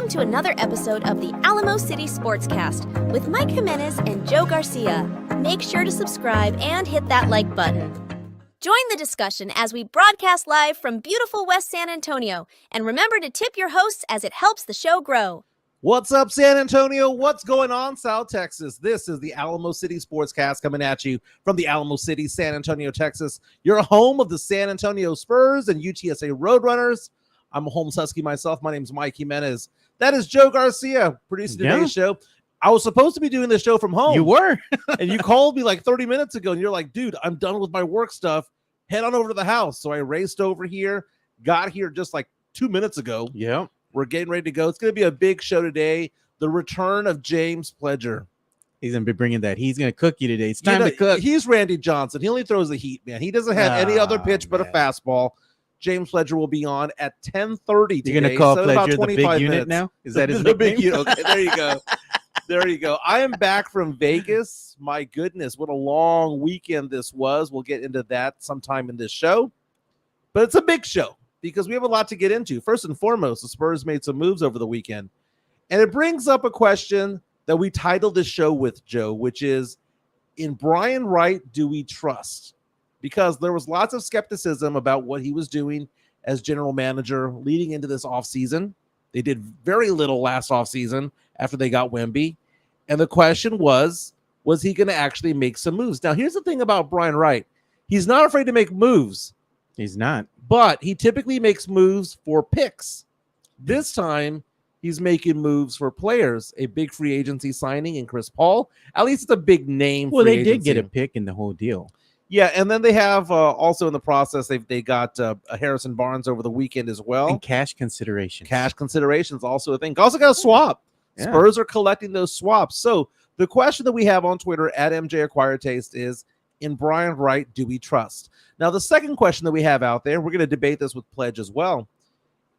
Welcome to another episode of the Alamo City Sportscast with Mike Jimenez and Joe Garcia. Make sure to subscribe and hit that like button. Join the discussion as we broadcast live from beautiful West San Antonio. And remember to tip your hosts as it helps the show grow. What's up, San Antonio? What's going on, South Texas? This is the Alamo City Sportscast coming at you from the Alamo City, San Antonio, Texas. Your home of the San Antonio Spurs and UTSA Roadrunners. I'm a Holmes Husky myself. My name's Mike Jimenez. That is Joe Garcia producing today's show. I was supposed to be doing this show from home. You were. And you called me like 30 minutes ago, and you're like, dude, I'm done with my work stuff. Head on over to the house. So I raced over here, got here just like 2 minutes ago. Yeah. We're getting ready to go. It's going to be a big show today. The return of James Pledger. He's going to be bringing that. He's going to cook you today. It's time to cook. He's Randy Johnson. He only throws the heat, man. He doesn't have any other pitch but a fastball. James Pledger will be on at 10:30 today. You're going to call so Pledger the big unit now? Is that his big unit? Okay, there you go. There you go. I am back from Vegas. My goodness, what a long weekend this was. We'll get into that sometime in this show. But it's a big show because we have a lot to get into. First and foremost, the Spurs made some moves over the weekend. And it brings up a question that we titled this show with, Joe, which is, in Brian Wright, do we trust? Because there was lots of skepticism about what he was doing as general manager leading into this offseason. They did very little last offseason after they got Wemby. And the question was he going to actually make some moves? Now, here's the thing about Brian Wright. He's not afraid to make moves. He's not. But he typically makes moves for picks. This time, he's making moves for players. A big free agency signing in Chris Paul. At least it's a big name. Well, they did get a pick in the whole deal. Yeah, and then they have also in the process, they got Harrison Barnes over the weekend as well. And cash considerations. Cash considerations also a thing. Also got a swap. Yeah. Spurs are collecting those swaps. So the question that we have on Twitter at MJ Acquire Taste is, in Brian Wright, do we trust? Now, the second question that we have out there, we're going to debate this with Pledge as well,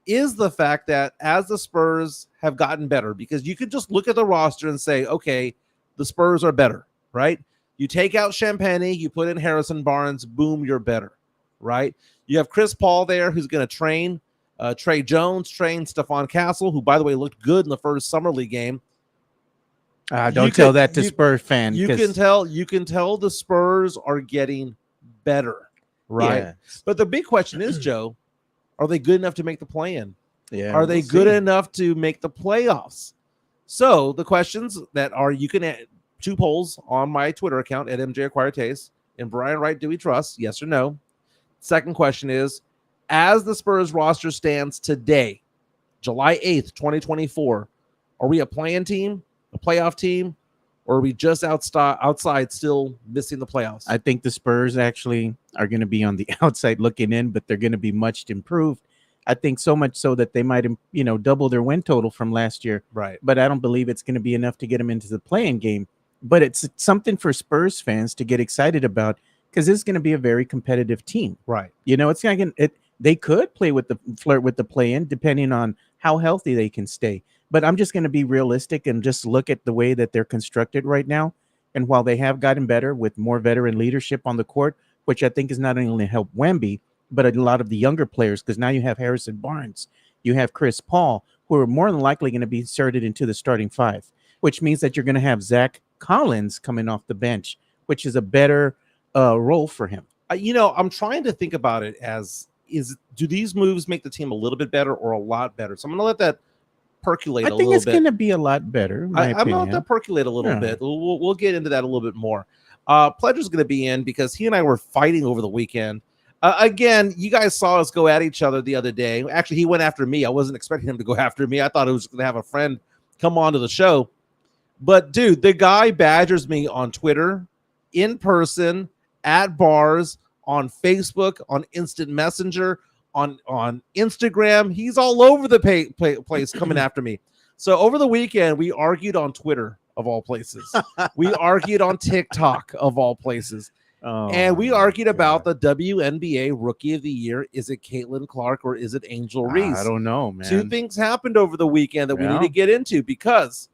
is the fact that as the Spurs have gotten better, because you could just look at the roster and say, okay, the Spurs are better, right? You take out Champagny, you put in Harrison Barnes, boom, you're better, right? You have Chris Paul there who's going to train Trey Jones, train Stephon Castle, who, by the way, looked good in the first Summer League game. Don't tell that to Spurs fans. You can tell the Spurs are getting better, right? Yes. But the big question is, Joe, are they good enough to make the play-in? Yeah. Are they good enough to make the playoffs? So the questions that are, you can add 2 polls on my Twitter account at MJ Acquire Taste. In Brian Wright, do we trust? Yes or no? Second question is, as the Spurs roster stands today, July 8th, 2024, are we a play-in team, a playoff team, or are we just outside still missing the playoffs? I think the Spurs actually are going to be on the outside looking in, but they're going to be much improved. I think so much so that they might, double their win total from last year. Right. But I don't believe it's going to be enough to get them into the play-in game. But it's something for Spurs fans to get excited about because this is going to be a very competitive team. Right. It's going to they could flirt with the play-in depending on how healthy they can stay. But I'm just going to be realistic and just look at the way that they're constructed right now. And while they have gotten better with more veteran leadership on the court, which I think is not only going to help Wemby, but a lot of the younger players, because now you have Harrison Barnes, you have Chris Paul, who are more than likely going to be inserted into the starting 5, which means that you're going to have Zach Collins coming off the bench, which is a better role for him. I'm trying to think about it do these moves make the team a little bit better or a lot better? So I'm going to let that percolate a little bit. I think it's going to be a lot better. I'm going to let that percolate a little bit. We'll get into that a little bit more. Pledger's going to be in because he and I were fighting over the weekend. Again, you guys saw us go at each other the other day. Actually, he went after me. I wasn't expecting him to go after me. I thought it was going to have a friend come on to the show. But, dude, the guy badgers me on Twitter, in person, at bars, on Facebook, on Instant Messenger, on Instagram. He's all over the place coming after me. So over the weekend, we argued on Twitter, of all places. We argued on TikTok, of all places. And we argued about the WNBA Rookie of the Year. Is it Caitlin Clark or is it Angel Reese? I don't know, man. 2 things happened over the weekend that we need to get into, because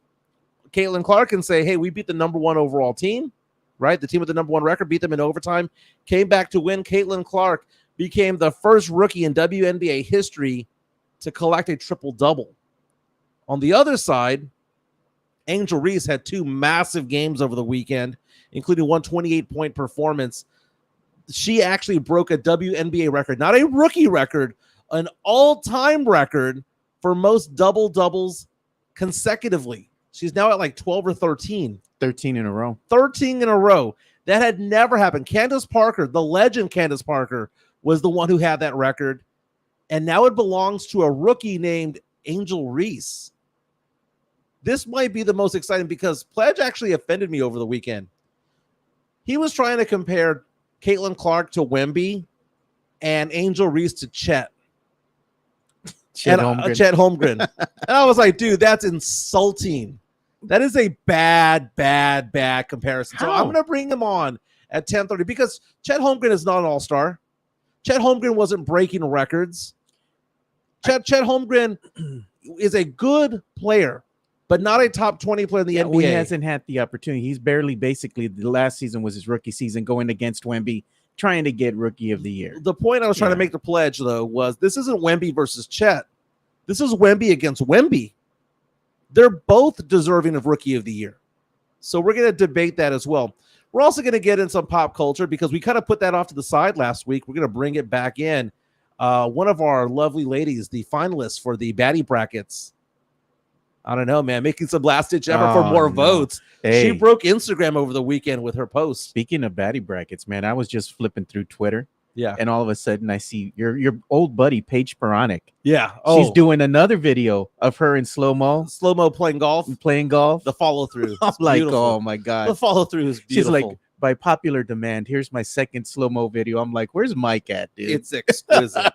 Caitlin Clark can say, hey, we beat the number 1 overall team, right? The team with the number 1 record beat them in overtime, came back to win. Caitlin Clark became the first rookie in WNBA history to collect a triple-double. On the other side, Angel Reese had 2 massive games over the weekend, including one 28-point performance. She actually broke a WNBA record, not a rookie record, an all-time record for most double-doubles consecutively. She's now at like 12 or 13. 13 in a row. 13 in a row. That had never happened. Candace Parker, the legend Candace Parker, was the one who had that record. And now it belongs to a rookie named Angel Reese. This might be the most exciting because Pledge actually offended me over the weekend. He was trying to compare Caitlin Clark to Wemby and Angel Reese to Chet. Chet Holmgren. And I was like, dude, that's insulting. That is a bad comparison. How? So I'm going to bring him on at 10:30 because Chet Holmgren is not an all-star. Chet Holmgren wasn't breaking records. Chet Holmgren is a good player, but not a top 20 player in the NBA. Well, he hasn't had the opportunity. He's barely, basically, the last season was his rookie season going against Wemby, trying to get rookie of the year. The point I was trying to make the Pledge, though, was this isn't Wemby versus Chet. This is Wemby against Wemby. They're both deserving of rookie of the year. So we're going to debate that as well. We're also going to get in some pop culture because we kind of put that off to the side last week. We're going to bring it back in. One of our lovely ladies, the finalists for the baddie brackets. I don't know, man, making some last-ditch effort for more votes. Hey. She broke Instagram over the weekend with her post. Speaking of baddie brackets, man, I was just flipping through Twitter. Yeah. And all of a sudden I see your old buddy, Paige Peronic. Yeah. She's doing another video of her in slow-mo. Slow-mo playing golf. The follow-through. I'm like, beautiful. Oh, my God. The follow-through is beautiful. She's like, by popular demand, here's my second slow-mo video. I'm like, where's Mike at, dude? It's exquisite.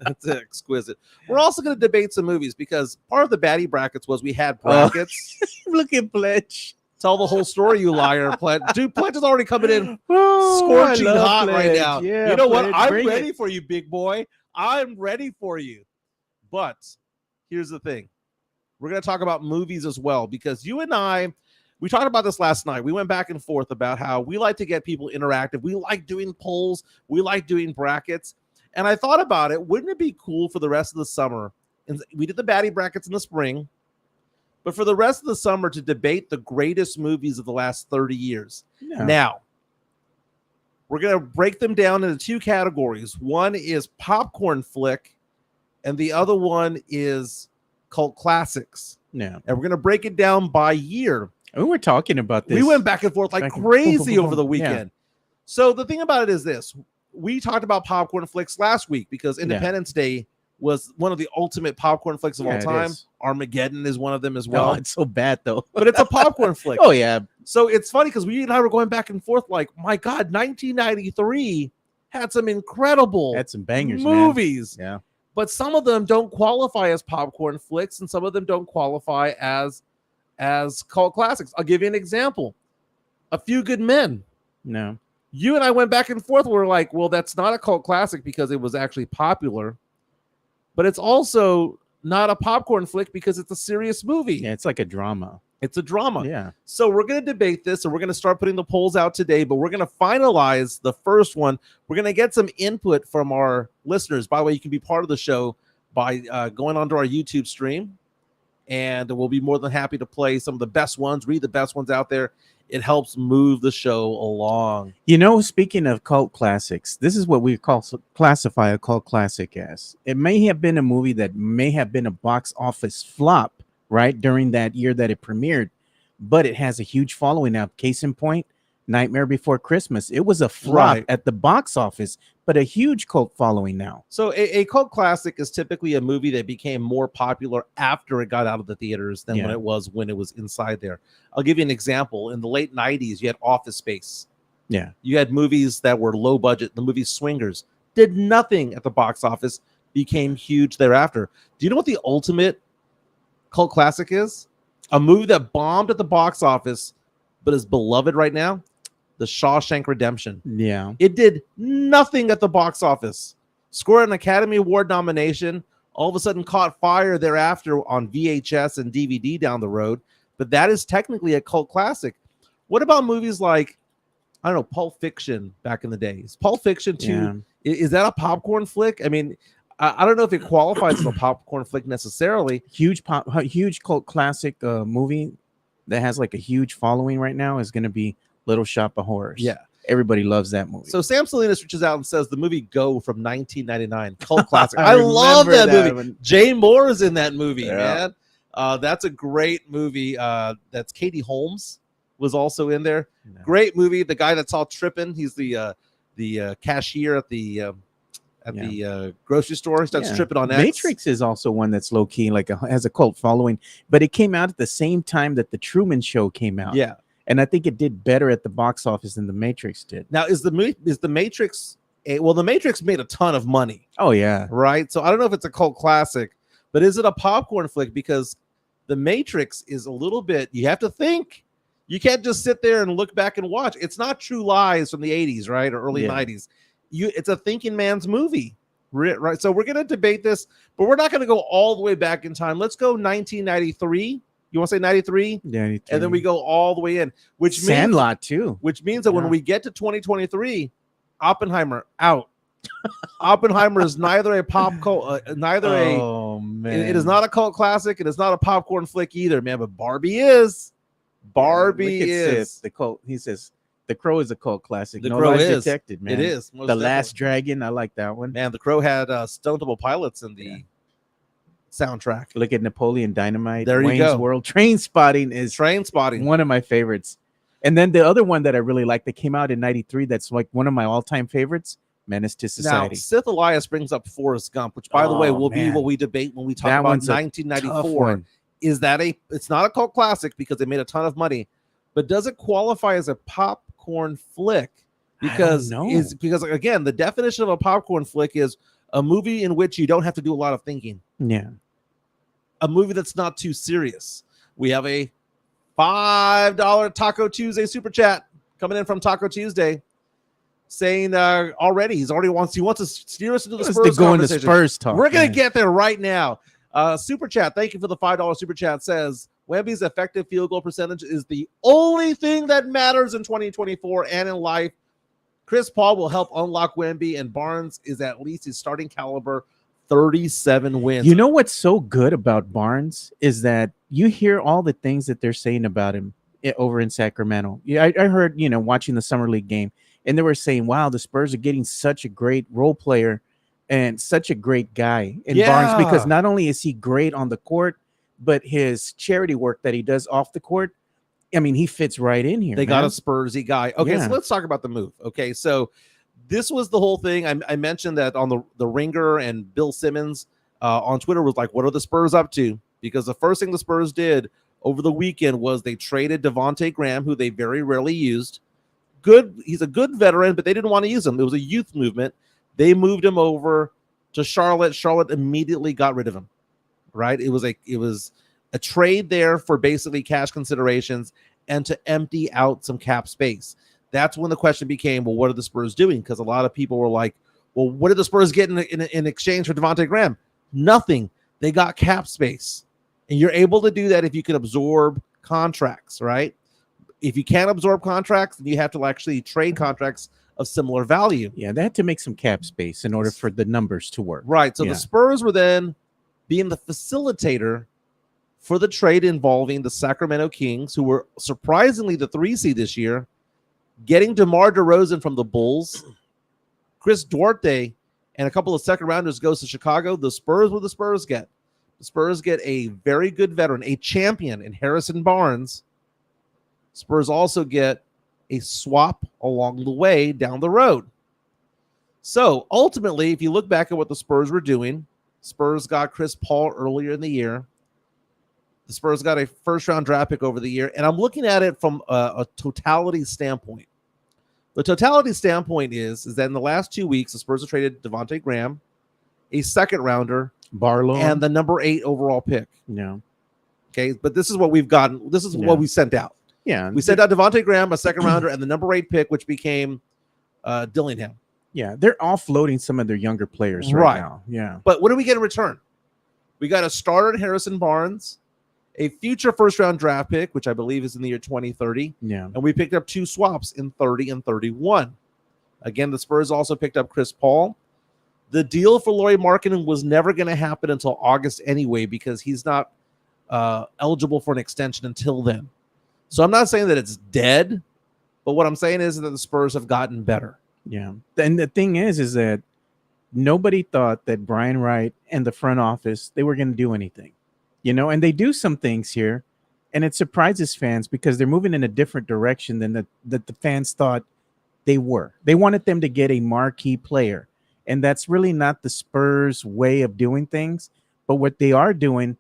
It's exquisite. We're also going to debate some movies because part of the baddie brackets was we had brackets. Look at Pledge. Tell the whole story, you liar, Pledge. Dude, Pledge is already coming in scorching hot Pledge. right now. Yeah, you know Pledge, what? I'm ready for you, big boy. I'm ready for you. But here's the thing. We're going to talk about movies as well because you and I, we talked about this last night. We went back and forth about how we like to get people interactive. We like doing polls. We like doing brackets. And I thought about it. Wouldn't it be cool for the rest of the summer? And we did the baddie brackets in the spring. But for the rest of the summer to debate the greatest movies of the last 30 years. Yeah. Now, we're going to break them down into 2 categories. One is popcorn flick, and the other one is cult classics. Yeah. And we're going to break it down by year. We were talking about this. We went back and forth like crazy over the weekend. Yeah. So the thing about it is this. We talked about popcorn flicks last week because Independence Day was one of the ultimate popcorn flicks of all time. Armageddon is one of them as well. Oh, it's so bad, though. But it's a popcorn flick. Oh, yeah. So it's funny because we and I were going back and forth like, my God, 1993 had some incredible bangers, movies. Man. Yeah. But some of them don't qualify as popcorn flicks, and some of them don't qualify as cult classics. I'll give you an example. A Few Good Men. No. You and I went back and forth. We're like, well, that's not a cult classic because it was actually popular. But it's also not a popcorn flick because it's a serious movie. Yeah, it's like a drama. It's a drama. Yeah. So we're going to debate this, and we're going to start putting the polls out today, but we're going to finalize the first one. We're going to get some input from our listeners. By the way, you can be part of the show by going onto our YouTube stream, and we'll be more than happy to play some of the best ones, read the best ones out there. It helps move the show along. You know, speaking of cult classics, this is what we classify a cult classic as. It may have been a movie that may have been a box office flop, right, during that year that it premiered, but it has a huge following now. Case in point, Nightmare Before Christmas. It was a flop at the box office, but a huge cult following now. So a cult classic is typically a movie that became more popular after it got out of the theaters than when it was inside there. I'll give you an example. In the late 90s, you had Office Space. Yeah. You had movies that were low budget. The movie Swingers did nothing at the box office, became huge thereafter. Do you know what the ultimate cult classic is? A movie that bombed at the box office but is beloved right now? The Shawshank Redemption. Yeah. It did nothing at the box office. Scored an Academy Award nomination. All of a sudden caught fire thereafter on VHS and DVD down the road. But that is technically a cult classic. What about movies like, I don't know, Pulp Fiction back in the days? Pulp Fiction 2, is that a popcorn flick? I mean, I don't know if it qualifies as a popcorn flick necessarily. Huge cult classic movie that has like a huge following right now is going to be Little Shop of Horrors. Yeah. Everybody loves that movie. So Sam Salinas reaches out and says the movie Go from 1999, cult classic. I love that movie. Jay Moore is in that movie, man. That's a great movie. That's Katie Holmes was also in there. No. Great movie. The guy that's all tripping. He's the cashier at the grocery store. He starts tripping on X. Matrix is also one that's low key, like has a cult following, but it came out at the same time that the Truman Show came out. Yeah. And I think it did better at the box office than the Matrix did. Now, is the Matrix? The Matrix made a ton of money. Oh yeah, right. So I don't know if it's a cult classic, but is it a popcorn flick? Because the Matrix is a little bit. You have to think. You can't just sit there and look back and watch. It's not True Lies from the 80s, right, or early 90s. It's a thinking man's movie, right? So we're going to debate this, but we're not going to go all the way back in time. Let's go 1993. You want to say 93? Yeah, and then we go all the way in, which means Sandlot too. Which means that when we get to 2023, Oppenheimer out. Oppenheimer is neither a pop cult, man. It is not a cult classic. It is not a popcorn flick either, man. But Barbie is. Barbie is the cult. He says The Crow is a cult classic. The Crow is Detected, man. It is. The Last Dragon. I like that one. Man, The Crow had Stone Temple Pilots in the soundtrack. Look at Napoleon Dynamite. There you go. World. Trainspotting is one of my favorites. And then the other one that I really like that came out in 93 that's like one of my all-time favorites, Menace to Society. Now, Sith Elias brings up Forrest Gump, which, by the way, will be what we debate when we talk about 1994. Is that it's not a cult classic because it made a ton of money, but does it qualify as a popcorn flick? Because again, the definition of a popcorn flick is a movie in which you don't have to do a lot of thinking. Yeah. A movie that's not too serious. We have a $5 Taco Tuesday super chat coming in from Taco Tuesday, saying already he wants to steer us into the Spurs conversation. Spurs talk. We're gonna get there right now. Super chat, thank you for the $5 super chat. Says Wemby's effective field goal percentage is the only thing that matters in 2024 and in life. Chris Paul will help unlock Wemby, and Barnes is at least his starting caliber. 37 wins. You know what's so good about Barnes is that you hear all the things that they're saying about him over in Sacramento. Yeah, I heard, watching the Summer League game, and they were saying, wow, the Spurs are getting such a great role player and such a great guy in Barnes, because not only is he great on the court, but his charity work that he does off the court, I mean, he fits right in here. They got a Spursy guy. Okay, so let's talk about the move. Okay, so this was the whole thing. I mentioned that on the Ringer, and Bill Simmons on Twitter was like, what are the Spurs up to? Because the first thing the Spurs did over the weekend was they traded Devontae Graham, who they very rarely used. He's a good veteran, but they didn't want to use him. It was a youth movement. They moved him over to Charlotte. Charlotte immediately got rid of him, right? It was a trade there for basically cash considerations and to empty out some cap space. That's when the question became, well, what are the Spurs doing? Because a lot of people were like, well, what did the Spurs get in exchange for Devontae Graham? Nothing. They got cap space. And you're able to do that if you can absorb contracts, right? If you can't absorb contracts, then you have to actually trade contracts of similar value. Yeah, they had to make some cap space in order for the numbers to work. Right. So the Spurs were then being the facilitator for the trade involving the Sacramento Kings, who were surprisingly the 3 seed this year, getting DeMar DeRozan from the Bulls, Chris Duarte, and a couple of second rounders goes to Chicago. The Spurs, what the Spurs get? The Spurs get a very good veteran, a champion in Harrison Barnes. Spurs also get a swap along the way down the road. So ultimately, if you look back at what the Spurs were doing, Spurs got Chris Paul earlier in the year. The Spurs got a first-round draft pick over the year, and I'm looking at it from a totality standpoint. The totality standpoint is that in the last 2 weeks, the Spurs have traded Devontae Graham, a second-rounder, Barlow, and the number 8 overall pick. Yeah. Okay, but this is what we've gotten. This is what we sent out. Yeah. We sent out Devontae Graham, a second-rounder, and the number 8 pick, which became Dillingham. Yeah, they're offloading some of their younger players right now. Yeah. But what do we get in return? We got a starter in Harrison Barnes, a future first-round draft pick, which I believe is in the year 2030. Yeah. And we picked up 2 swaps in 30 and 31. Again, the Spurs also picked up Chris Paul. The deal for Lauri Markkanen was never going to happen until August anyway, because he's not eligible for an extension until then. So I'm not saying that it's dead, but what I'm saying is that the Spurs have gotten better. Yeah. And the thing is that nobody thought that Brian Wright and the front office, they were going to do anything, and they do some things here, and it surprises fans because they're moving in a different direction than that the fans thought they were. They wanted them to get a marquee player, and that's really not the Spurs way of doing things. But what they are doing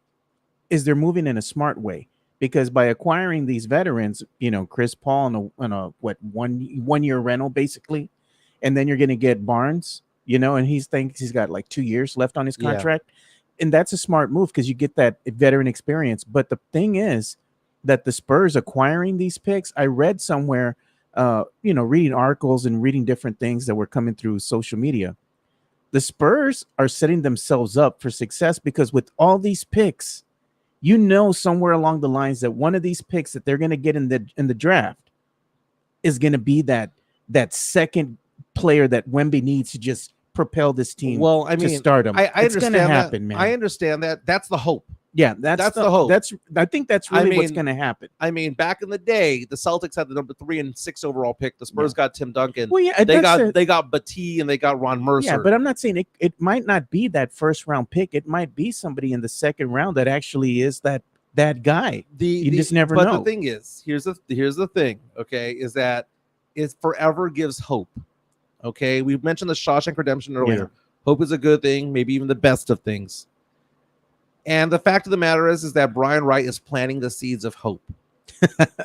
is they're moving in a smart way, because by acquiring these veterans, Chris Paul on a 1 year rental basically, and then you're going to get Barnes, and he thinks he's got like 2 years left on his contract. And that's a smart move because you get that veteran experience. But the thing is that the Spurs acquiring these picks, I read somewhere, reading articles and reading different things that were coming through social media. The Spurs are setting themselves up for success because with all these picks, somewhere along the lines that one of these picks that they're going to get in the draft is going to be that second player that Wemby needs to just propel this team. Well, I mean, to stardom. It's going to happen, man. I understand that. That's the hope. Yeah, that's the hope. I think that's really what's going to happen. I mean, back in the day, the Celtics had the number 3 and 6 overall pick. The Spurs got Tim Duncan. Well, yeah, they got Batiste and they got Ron Mercer. Yeah, but I'm not saying it might not be that first round pick. It might be somebody in the second round that actually is that guy. You just never know. But the thing is, here's the thing. Okay, is that it forever gives hope. Okay, we mentioned the Shawshank Redemption earlier. Yeah. Hope is a good thing, maybe even the best of things. And the fact of the matter is that Brian Wright is planting the seeds of hope.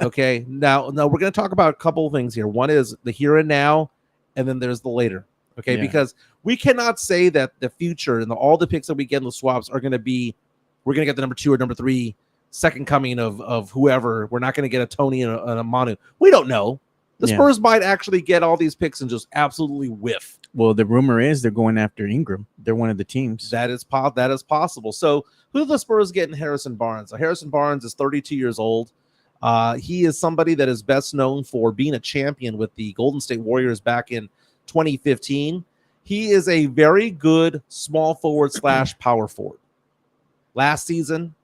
Okay, now we're going to talk about a couple of things here. One is the here and now, and then there's the later. Okay, because we cannot say that the future and all the picks that we get in the swaps are going to be, we're going to get the number 2 or number 3 second coming of whoever. We're not going to get a Tony and a Manu. We don't know. The Spurs might actually get all these picks and just absolutely whiff. Well, the rumor is they're going after Ingram. They're one of the teams. That is possible. So who do the Spurs get in Harrison Barnes? Harrison Barnes is 32 years old. He is somebody that is best known for being a champion with the Golden State Warriors back in 2015. He is a very good small forward / power forward. Last season,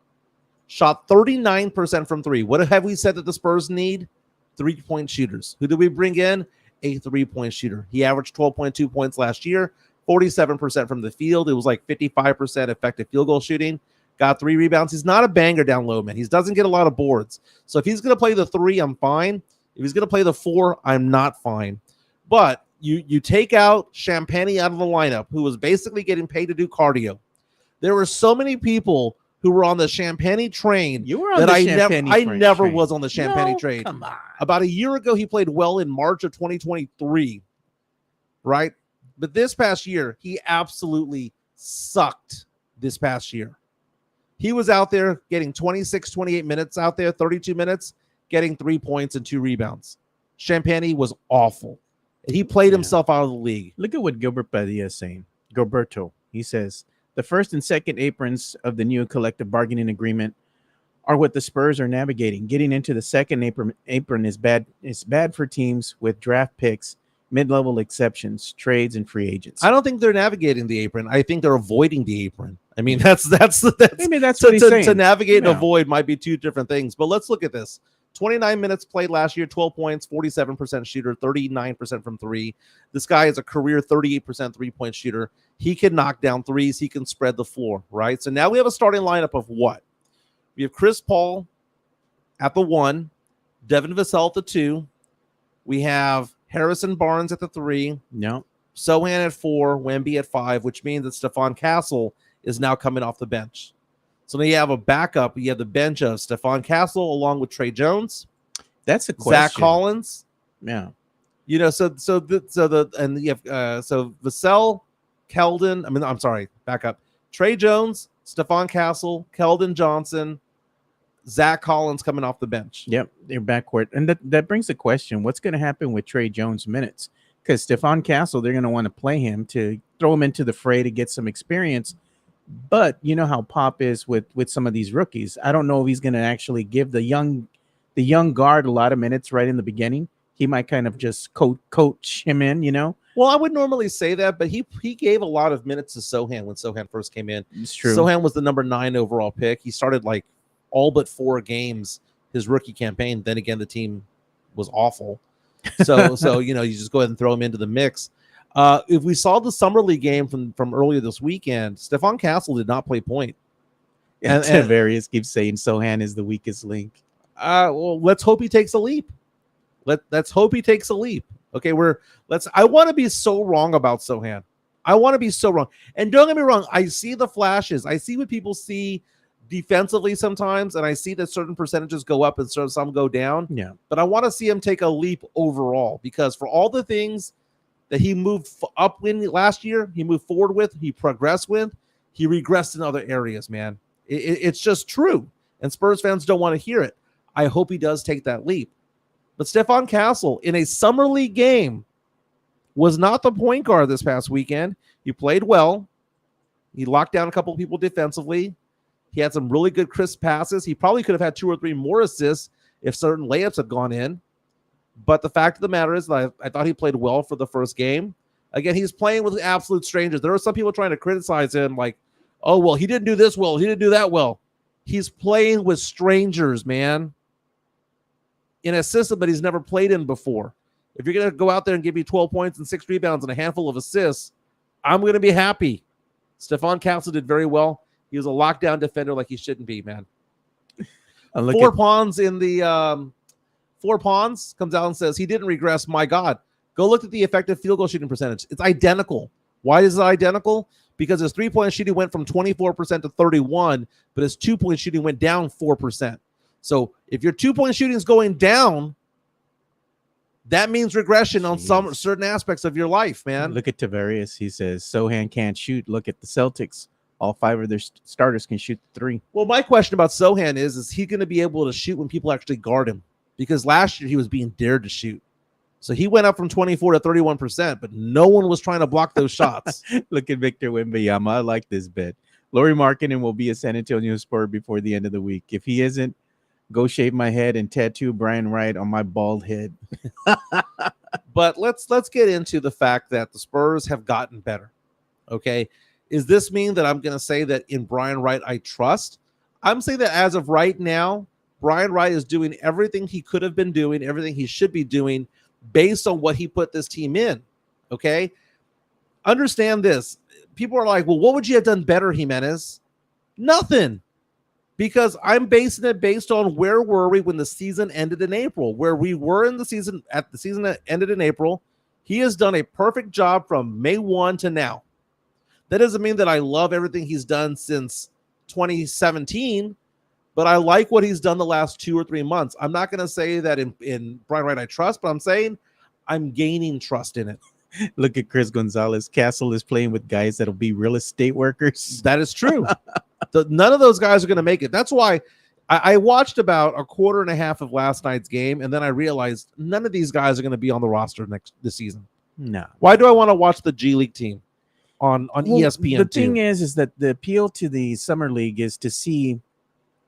shot 39% from 3. What have we said that the Spurs need? 3-point shooters. Who did we bring in? A 3-point shooter. He averaged 12.2 points last year, 47% from the field. It was like 55% effective field goal shooting. Got 3 rebounds. He's not a banger down low, man. He doesn't get a lot of boards. So if he's going to play the 3, I'm fine. If he's going to play the 4, I'm not fine. But you take out Champagnie out of the lineup, who was basically getting paid to do cardio. There were so many people who were on the Champagnie train. You were on I never was on the Champagnie train. Come on. About a year ago, he played well in March of 2023, right? But this past year, he absolutely sucked this past year. He was out there getting 26, 28 minutes out there, 32 minutes, getting 3 points and 2 rebounds. Champagnie was awful. He played himself out of the league. Look at what Gilbert Padilla is saying. Gilberto, he says, the first and second aprons of the new collective bargaining agreement are what the Spurs are navigating. Getting into the second apron is bad. It's bad for teams with draft picks, mid-level exceptions, trades, and free agents. I don't think they're navigating the apron. I think they're avoiding the apron. I mean, that's maybe that's what he's saying. To navigate and avoid might be 2 different things. But let's look at this. 29 minutes played last year, 12 points, 47% shooter, 39% from 3. This guy is a career 38% 3-point shooter. He can knock down threes. He can spread the floor, right? So now we have a starting lineup of what? We have Chris Paul at the 1, Devin Vassell at the 2. We have Harrison Barnes at the 3. No. Sohan at 4, Wemby at 5, which means that Stephon Castle is now coming off the bench. So now you have a backup. You have the bench of Stephon Castle along with Trey Jones. That's a question. Zach Collins. Yeah. You know, so you have Vassell, Keldon. Back up. Trey Jones, Stephon Castle, Keldon Johnson, Zach Collins coming off the bench. Yep, they're backcourt. And that brings the question, what's going to happen with Trey Jones' minutes? Because Stephon Castle, they're going to want to play him to throw him into the fray to get some experience. But you know how Pop is with some of these rookies. I don't know if he's going to actually give the young guard a lot of minutes right in the beginning. He might kind of just coach him in, Well, I would normally say that, but he gave a lot of minutes to Sohan when Sohan first came in. It's true. Sohan was the number 9 overall pick. He started like all but 4 games his rookie campaign. Then again, the team was awful. So you just go ahead and throw him into the mix. If we saw the summer league game from earlier this weekend, Stephon Castle did not play point. And Tavarius keeps saying Sohan is the weakest link. Well, let's hope he takes a leap. Let's hope he takes a leap. Okay, I want to be so wrong about Sohan. I want to be so wrong. And don't get me wrong, I see the flashes. I see what people see defensively sometimes, and I see that certain percentages go up and some go down. Yeah. But I want to see him take a leap overall, because for all the things that he moved up in last year, he moved forward with, he progressed with, he regressed in other areas, man. It's just true. And Spurs fans don't want to hear it. I hope he does take that leap. But Stephon Castle, in a summer league game, was not the point guard this past weekend. He played well. He locked down a couple of people defensively. He had some really good crisp passes. He probably could have had 2 or 3 more assists if certain layups had gone in. But the fact of the matter is that I thought he played well for the first game. Again, he's playing with absolute strangers. There are some people trying to criticize him like, oh, well, he didn't do this well. He didn't do that well. He's playing with strangers, man, in a system that he's never played in before. If you're going to go out there and give me 12 points and 6 rebounds and a handful of assists, I'm going to be happy. Stephon Castle did very well. He was a lockdown defender like he shouldn't be, man. 4 pawns in the 4 pawns comes out and says he didn't regress. My God, go look at the effective field goal shooting percentage. It's identical. Why is it identical? Because his 3-point shooting went from 24% to 31%, but his 2-point shooting went down 4%. So if your 2-point shooting is going down, that means regression on some certain aspects of your life, man. Look at Tavarius. He says Sohan can't shoot. Look at the Celtics. All 5 of their starters can shoot 3. Well, my question about Sohan is he going to be able to shoot when people actually guard him? Because last year he was being dared to shoot. So he went up from 24 to 31%, but no one was trying to block those shots. Look at Victor Wembanyama. I like this bet. Lauri Markkanen will be a San Antonio Spur before the end of the week. If he isn't, go shave my head and tattoo Brian Wright on my bald head. But let's get into the fact that the Spurs have gotten better. Okay. Does this mean that I'm going to say that in Brian Wright I trust? I'm saying that as of right now, Brian Wright is doing everything he could have been doing, everything he should be doing based on what he put this team in. Okay. Understand this. People are like, well, what would you have done better, Jimenez? Nothing. Because I'm basing it based on where were we when the season ended in April, where we were in the season at the season that ended in April. He has done a perfect job from May 1 to now. That doesn't mean that I love everything he's done since 2017, but I like what he's done the last 2 or 3 months. I'm not going to say that in Brian Wright I trust, but I'm saying I'm gaining trust in it. Look at Chris Gonzalez. Castle is playing with guys that'll be real estate workers. That is true. None of those guys are going to make it. That's why I watched about a quarter and a half of last night's game, and then I realized none of these guys are going to be on the roster this season. No. Why do I want to watch the G League team on ESPN? The thing is that the appeal to the summer league is to see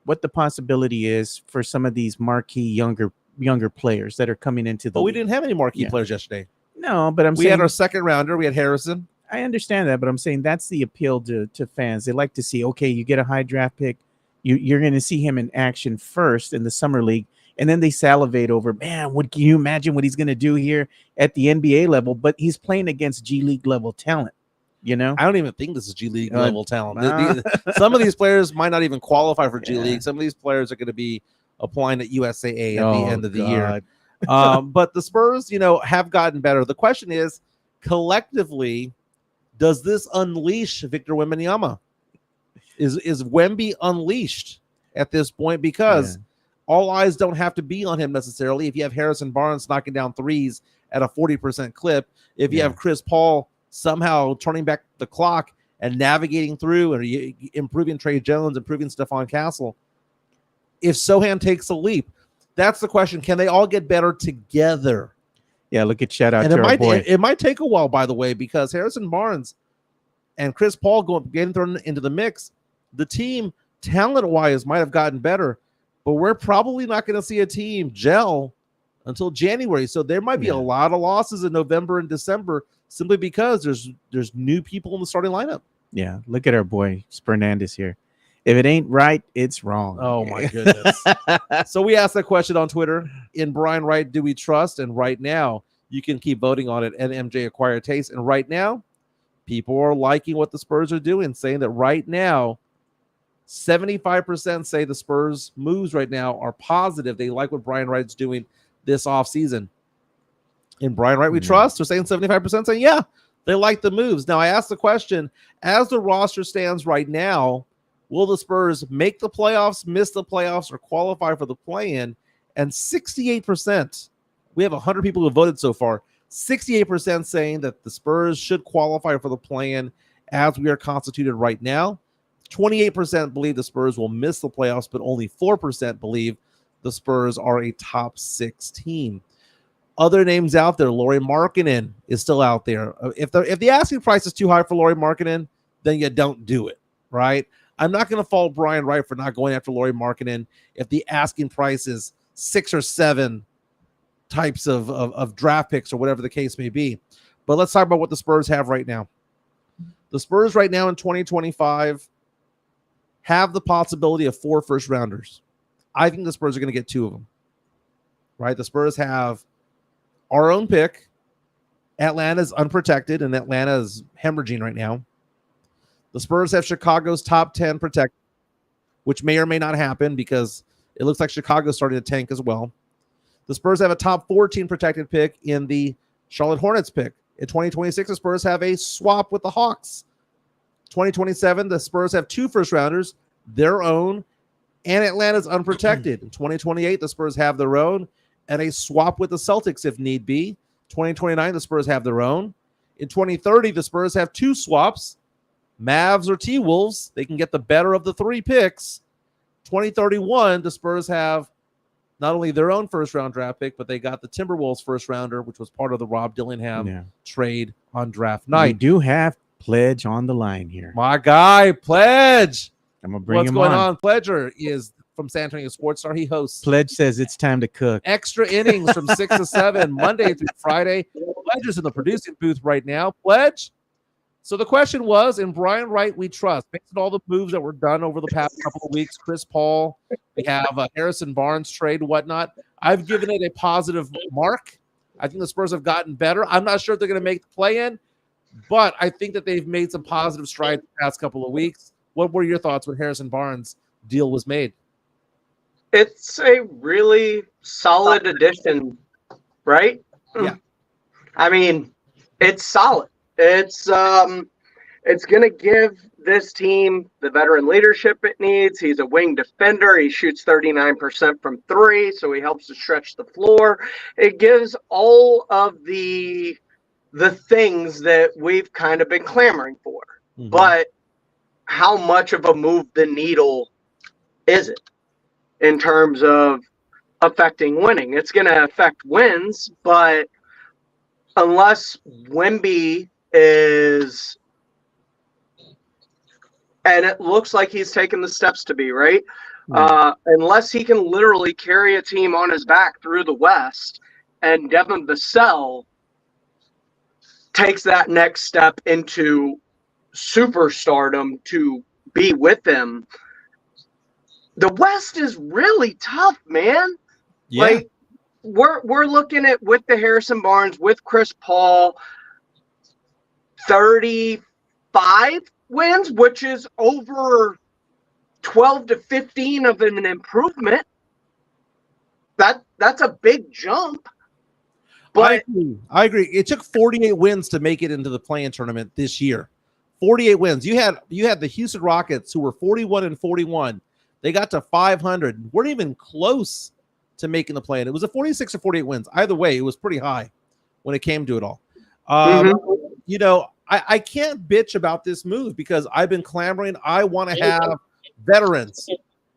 what the possibility is for some of these marquee younger players that are coming into the But we league. didn't have any marquee players yesterday. No, but we had our second rounder. We had Harrison. I understand that, but I'm saying that's the appeal to fans. They like to see, okay, you get a high draft pick. You're going to see him in action first in the summer league, and then they salivate over, man, can you imagine what he's going to do here at the NBA level? But he's playing against G League level talent, I don't even think this is G League level talent. Some of these players might not even qualify for G League. Some of these players are going to be applying at USAA at the end of the year. But the Spurs, have gotten better. The question is, collectively, does this unleash Victor Wembanyama? Is Wemby unleashed at this point? Because all eyes don't have to be on him necessarily. If you have Harrison Barnes knocking down threes at a 40% clip, if you have Chris Paul somehow turning back the clock and navigating through and improving Trey Jones, improving Stephon Castle, if Sohan takes a leap, that's the question. Can they all get better together? Yeah, look at shout out to our boy. It might take a while, by the way, because Harrison Barnes and Chris Paul getting thrown into the mix. The team, talent-wise, might have gotten better, but we're probably not going to see a team gel until January. So there might be a lot of losses in November and December simply because there's new people in the starting lineup. Yeah, look at our boy Fernandez here. If it ain't right, it's wrong. Oh my goodness. So we asked that question on Twitter. In Brian Wright, do we trust? And right now, you can keep voting on it at MJ Acquire Taste. And right now, people are liking what the Spurs are doing, saying that right now, 75% say the Spurs moves right now are positive. They like what Brian Wright's doing this offseason. In Brian Wright, we trust. They're saying 75% saying, yeah, they like the moves. Now, I asked the question, as the roster stands right now, will the Spurs make the playoffs, miss the playoffs, or qualify for the play-in? And 68%, we have 100 people who voted so far, 68% saying that the Spurs should qualify for the play-in as we are constituted right now. 28% believe the Spurs will miss the playoffs, but only 4% believe the Spurs are a top 6 team. Other names out there, Lauri Markkanen is still out there. If the asking price is too high for Lauri Markkanen, then you don't do it, right? I'm not going to fault Brian Wright for not going after Lauri Markkanen if the asking price is 6 or 7 types of draft picks or whatever the case may be. But let's talk about what the Spurs have right now. The Spurs right now in 2025 have the possibility of 4 first-rounders. I think the Spurs are going to get 2 of them, right? The Spurs have our own pick. Atlanta's unprotected, and Atlanta is hemorrhaging right now. The Spurs have Chicago's top 10 protected, which may or may not happen because it looks like Chicago's starting to tank as well. The Spurs have a top 14 protected pick in the Charlotte Hornets pick. In 2026, the Spurs have a swap with the Hawks. 2027, the Spurs have 2 first-rounders, their own, and Atlanta's unprotected. In 2028, the Spurs have their own and a swap with the Celtics if need be. 2029, the Spurs have their own. In 2030, the Spurs have 2 swaps, Mavs or T-Wolves. They can get the better of the 3 picks. 2031, the Spurs have not only their own first-round draft pick, but they got the Timberwolves first-rounder, which was part of the Rob Dillingham trade on draft night. We do have Pledge on the line here. My guy, Pledge. I'm going to bring What's him going on. Pledger is from San Antonio Sportscast. He hosts Pledge says it's time to cook. Extra Innings from 6 to 7, Monday through Friday. Pledge is in the producing booth right now. Pledge. So the question was, in Brian Wright, we trust. Based on all the moves that were done over the past couple of weeks, Chris Paul, we have Harrison Barnes trade, whatnot. I've given it a positive mark. I think the Spurs have gotten better. I'm not sure if they're going to make the play-in, but I think that they've made some positive strides the past couple of weeks. What were your thoughts when Harrison Barnes' deal was made? It's a really solid addition, right? Yeah. I mean, it's solid. It's going to give this team the veteran leadership it needs. He's a wing defender. He shoots 39% from 3, so he helps to stretch the floor. It gives all of the things that we've kind of been clamoring for. Mm-hmm. But how much of a move the needle is it in terms of affecting winning? It's going to affect wins, but unless Wemby is, and it looks like he's taken the steps to be, right? Unless he can literally carry a team on his back through the West, and Devin Vassell takes that next step into superstardom to be with them, the West is really tough, man. Yeah. Like, we're looking at, with the Harrison Barnes, with Chris Paul, 35 wins, which is over 12 to 15 of an improvement. That's a big jump. But I agree. It took 48 wins to make it into the play-in tournament this year. 48 wins. You had the Houston Rockets, who were 41-41. They got to 500. Weren't even close to making the play-in. It was a 46 or 48 wins. Either way, it was pretty high when it came to it all. You know, I can't bitch about this move because I've been clamoring. I want to have veterans.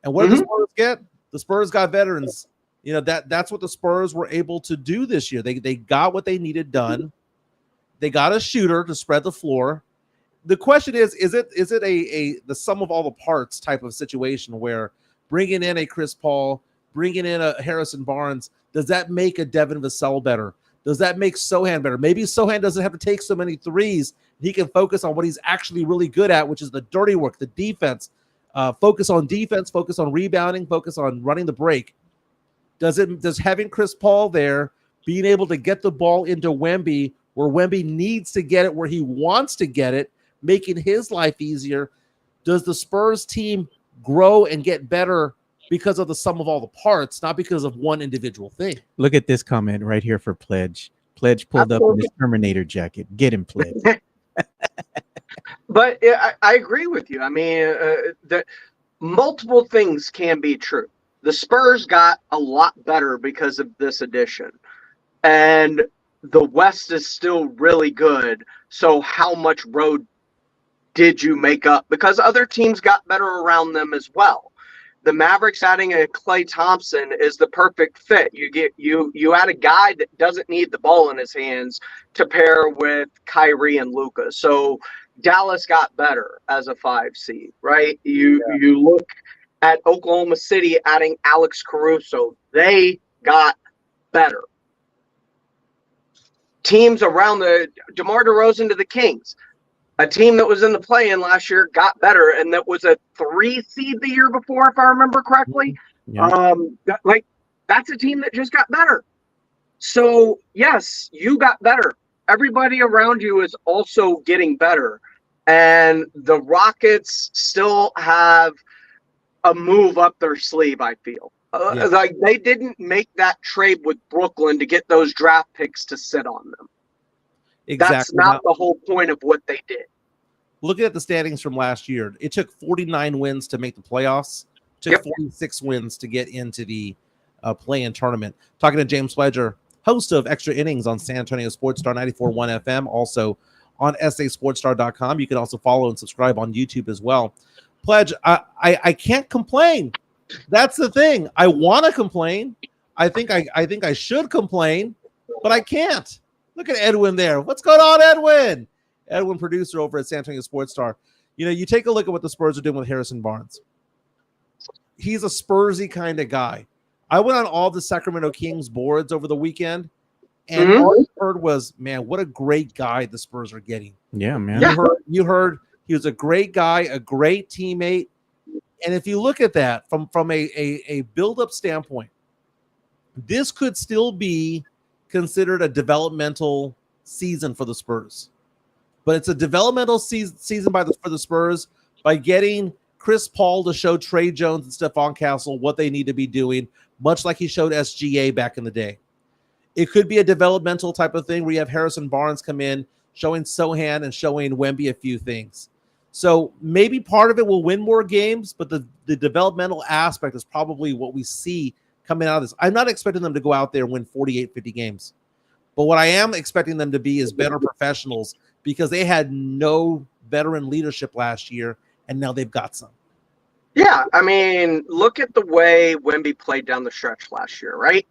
And what did the Spurs get? The Spurs got veterans. You know, that's what the Spurs were able to do this year. They got what they needed done. They got a shooter to spread the floor. The question is it the sum of all the parts type of situation where bringing in a Chris Paul, bringing in a Harrison Barnes, does that make a Devin Vassell better? Does that make Sohan better? Maybe Sohan doesn't have to take so many threes. He can focus on what he's actually really good at, which is the dirty work, the defense. Focus on defense, focus on rebounding, focus on running the break. Does having Chris Paul there, being able to get the ball into Wemby where Wemby needs to get it, where he wants to get it, making his life easier, does the Spurs team grow and get better because of the sum of all the parts, not because of one individual thing? Look at this comment right here for Pledge. Pledge pulled up in his Terminator jacket. Get him, Pledge. But I agree with you. I mean, the multiple things can be true. The Spurs got a lot better because of this addition. And the West is still really good. So how much road did you make up? Because other teams got better around them as well. The Mavericks adding a Klay Thompson is the perfect fit. You add a guy that doesn't need the ball in his hands to pair with Kyrie and Luka. So Dallas got better as a 5 seed, right? You look at Oklahoma City adding Alex Caruso. They got better. Teams around the DeMar DeRozan to the Kings. A team that was in the play-in last year got better, and that was a 3 seed the year before, if I remember correctly. Yeah. That's a team that just got better. So, yes, you got better. Everybody around you is also getting better. And the Rockets still have a move up their sleeve, I feel. Like they didn't make that trade with Brooklyn to get those draft picks to sit on them. Exactly. That's not the whole point of what they did. Looking at the standings from last year, it took 49 wins to make the playoffs. It took 46 wins to get into the play-in tournament. Talking to James Pledger, host of Extra Innings on San Antonio Sportstar 94.1 FM, also on sasportstar.com. You can also follow and subscribe on YouTube as well. Pledge, I can't complain. That's the thing. I want to complain. I think I should complain, but I can't. Look at Edwin there. What's going on, Edwin? Edwin, producer over at San Antonio Sportstar. You know, you take a look at what the Spurs are doing with Harrison Barnes. He's a Spursy kind of guy. I went on all the Sacramento Kings boards over the weekend, and all I heard was, man, what a great guy the Spurs are getting. Yeah, man. You heard he was a great guy, a great teammate. And if you look at that from a build-up standpoint, this could still be considered a developmental season for the Spurs. But it's a developmental season for the Spurs by getting Chris Paul to show Trey Jones and Stephon Castle what they need to be doing, much like he showed SGA back in the day. It could be a developmental type of thing where you have Harrison Barnes come in, showing Sohan and showing Wemby a few things. So maybe part of it will win more games, but the developmental aspect is probably what we see coming out of this. I'm not expecting them to go out there and win 48, 50 games. But what I am expecting them to be is better professionals, because they had no veteran leadership last year, and now they've got some. Yeah, I mean, look at the way Wemby played down the stretch last year, right?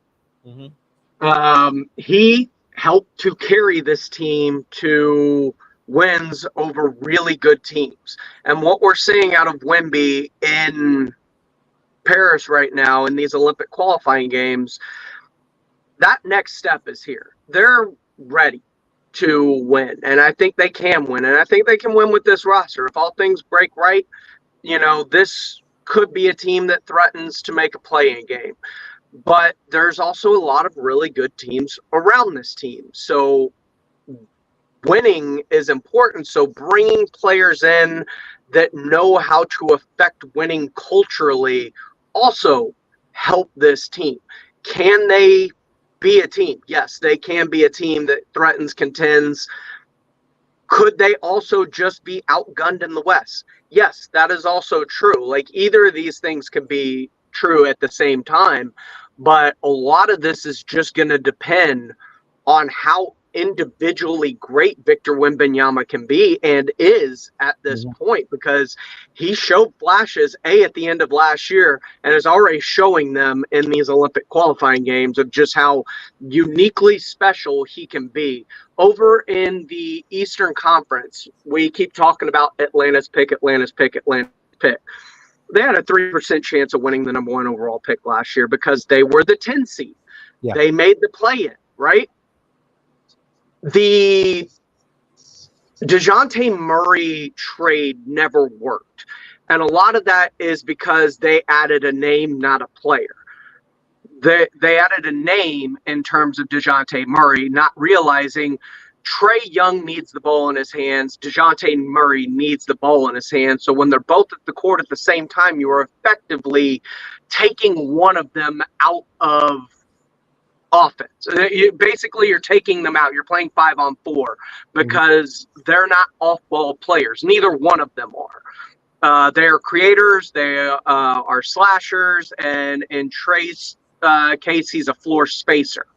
Mm-hmm. He helped to carry this team to wins over really good teams. And what we're seeing out of Wemby in Paris right now in these Olympic qualifying games, that next step is here. They're ready to win, and I think they can win, and I think they can win with this roster. If all things break right, you know, this could be a team that threatens to make a play-in game. But there's also a lot of really good teams around this team. So winning is important. So bringing players in that know how to affect winning culturally also help this team. Can they be a team? Yes, they can be a team that threatens, contends. Could they also just be outgunned in the West? Yes, that is also true. Like, either of these things can be true at the same time, but a lot of this is just going to depend on how individually great Victor Wembanyama can be and is at this point, because he showed flashes at the end of last year and is already showing them in these Olympic qualifying games of just how uniquely special he can be. Over in the Eastern Conference, we keep talking about Atlanta's pick. They had a 3% chance of winning the number 1 overall pick last year because they were the 10 seed. Yeah. They made the play-in, right? the DeJounte Murray trade never worked. And a lot of that is because they added a name, not a player. They added a name in terms of DeJounte Murray, not realizing Trae Young needs the ball in his hands. DeJounte Murray needs the ball in his hands. So when they're both at the court at the same time, you are effectively taking one of them out of offense. You're taking them out. You're playing 5-on-4 because they're not off-ball players. Neither one of them are. They are creators. They are slashers. And in Trae's case, he's a floor spacer.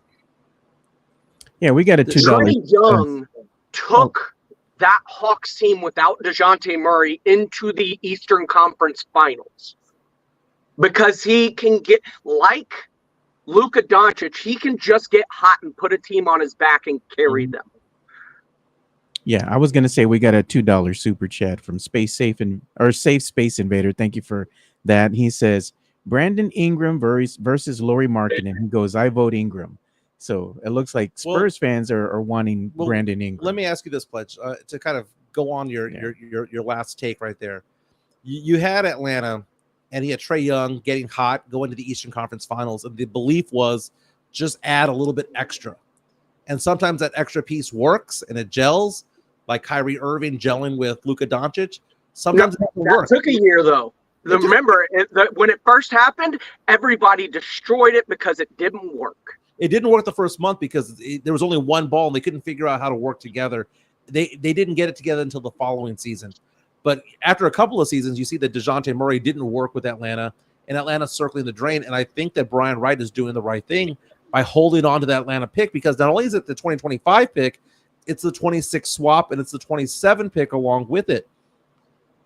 Yeah, we got a $2. Trae Young took that Hawks team without DeJounte Murray into the Eastern Conference Finals because he can get, like Luka Doncic, he can just get hot and put a team on his back and carry them. Yeah, I was going to say we got a $2 super chat from Safe Space Invader. Thank you for that. He says, Brandon Ingram versus Lauri Markkanen. He goes, I vote Ingram. So it looks like Spurs fans are wanting Brandon Ingram. Let me ask you this, Pledge, to kind of go on your last take right there. You had Atlanta, and he had Trae Young getting hot, going to the Eastern Conference Finals, and the belief was just add a little bit extra. And sometimes that extra piece works and it gels, like Kyrie Irving gelling with Luka Doncic. Sometimes it doesn't work. That took a year, though. Remember, when it first happened, everybody destroyed it because it didn't work. It didn't work the first month because there was only one ball and they couldn't figure out how to work together. They didn't get it together until the following season. But after a couple of seasons, you see that DeJounte Murray didn't work with Atlanta, and Atlanta's circling the drain. And I think that Brian Wright is doing the right thing by holding on to that Atlanta pick, because not only is it the 2025 pick, it's the 26 swap, and it's the 27 pick along with it.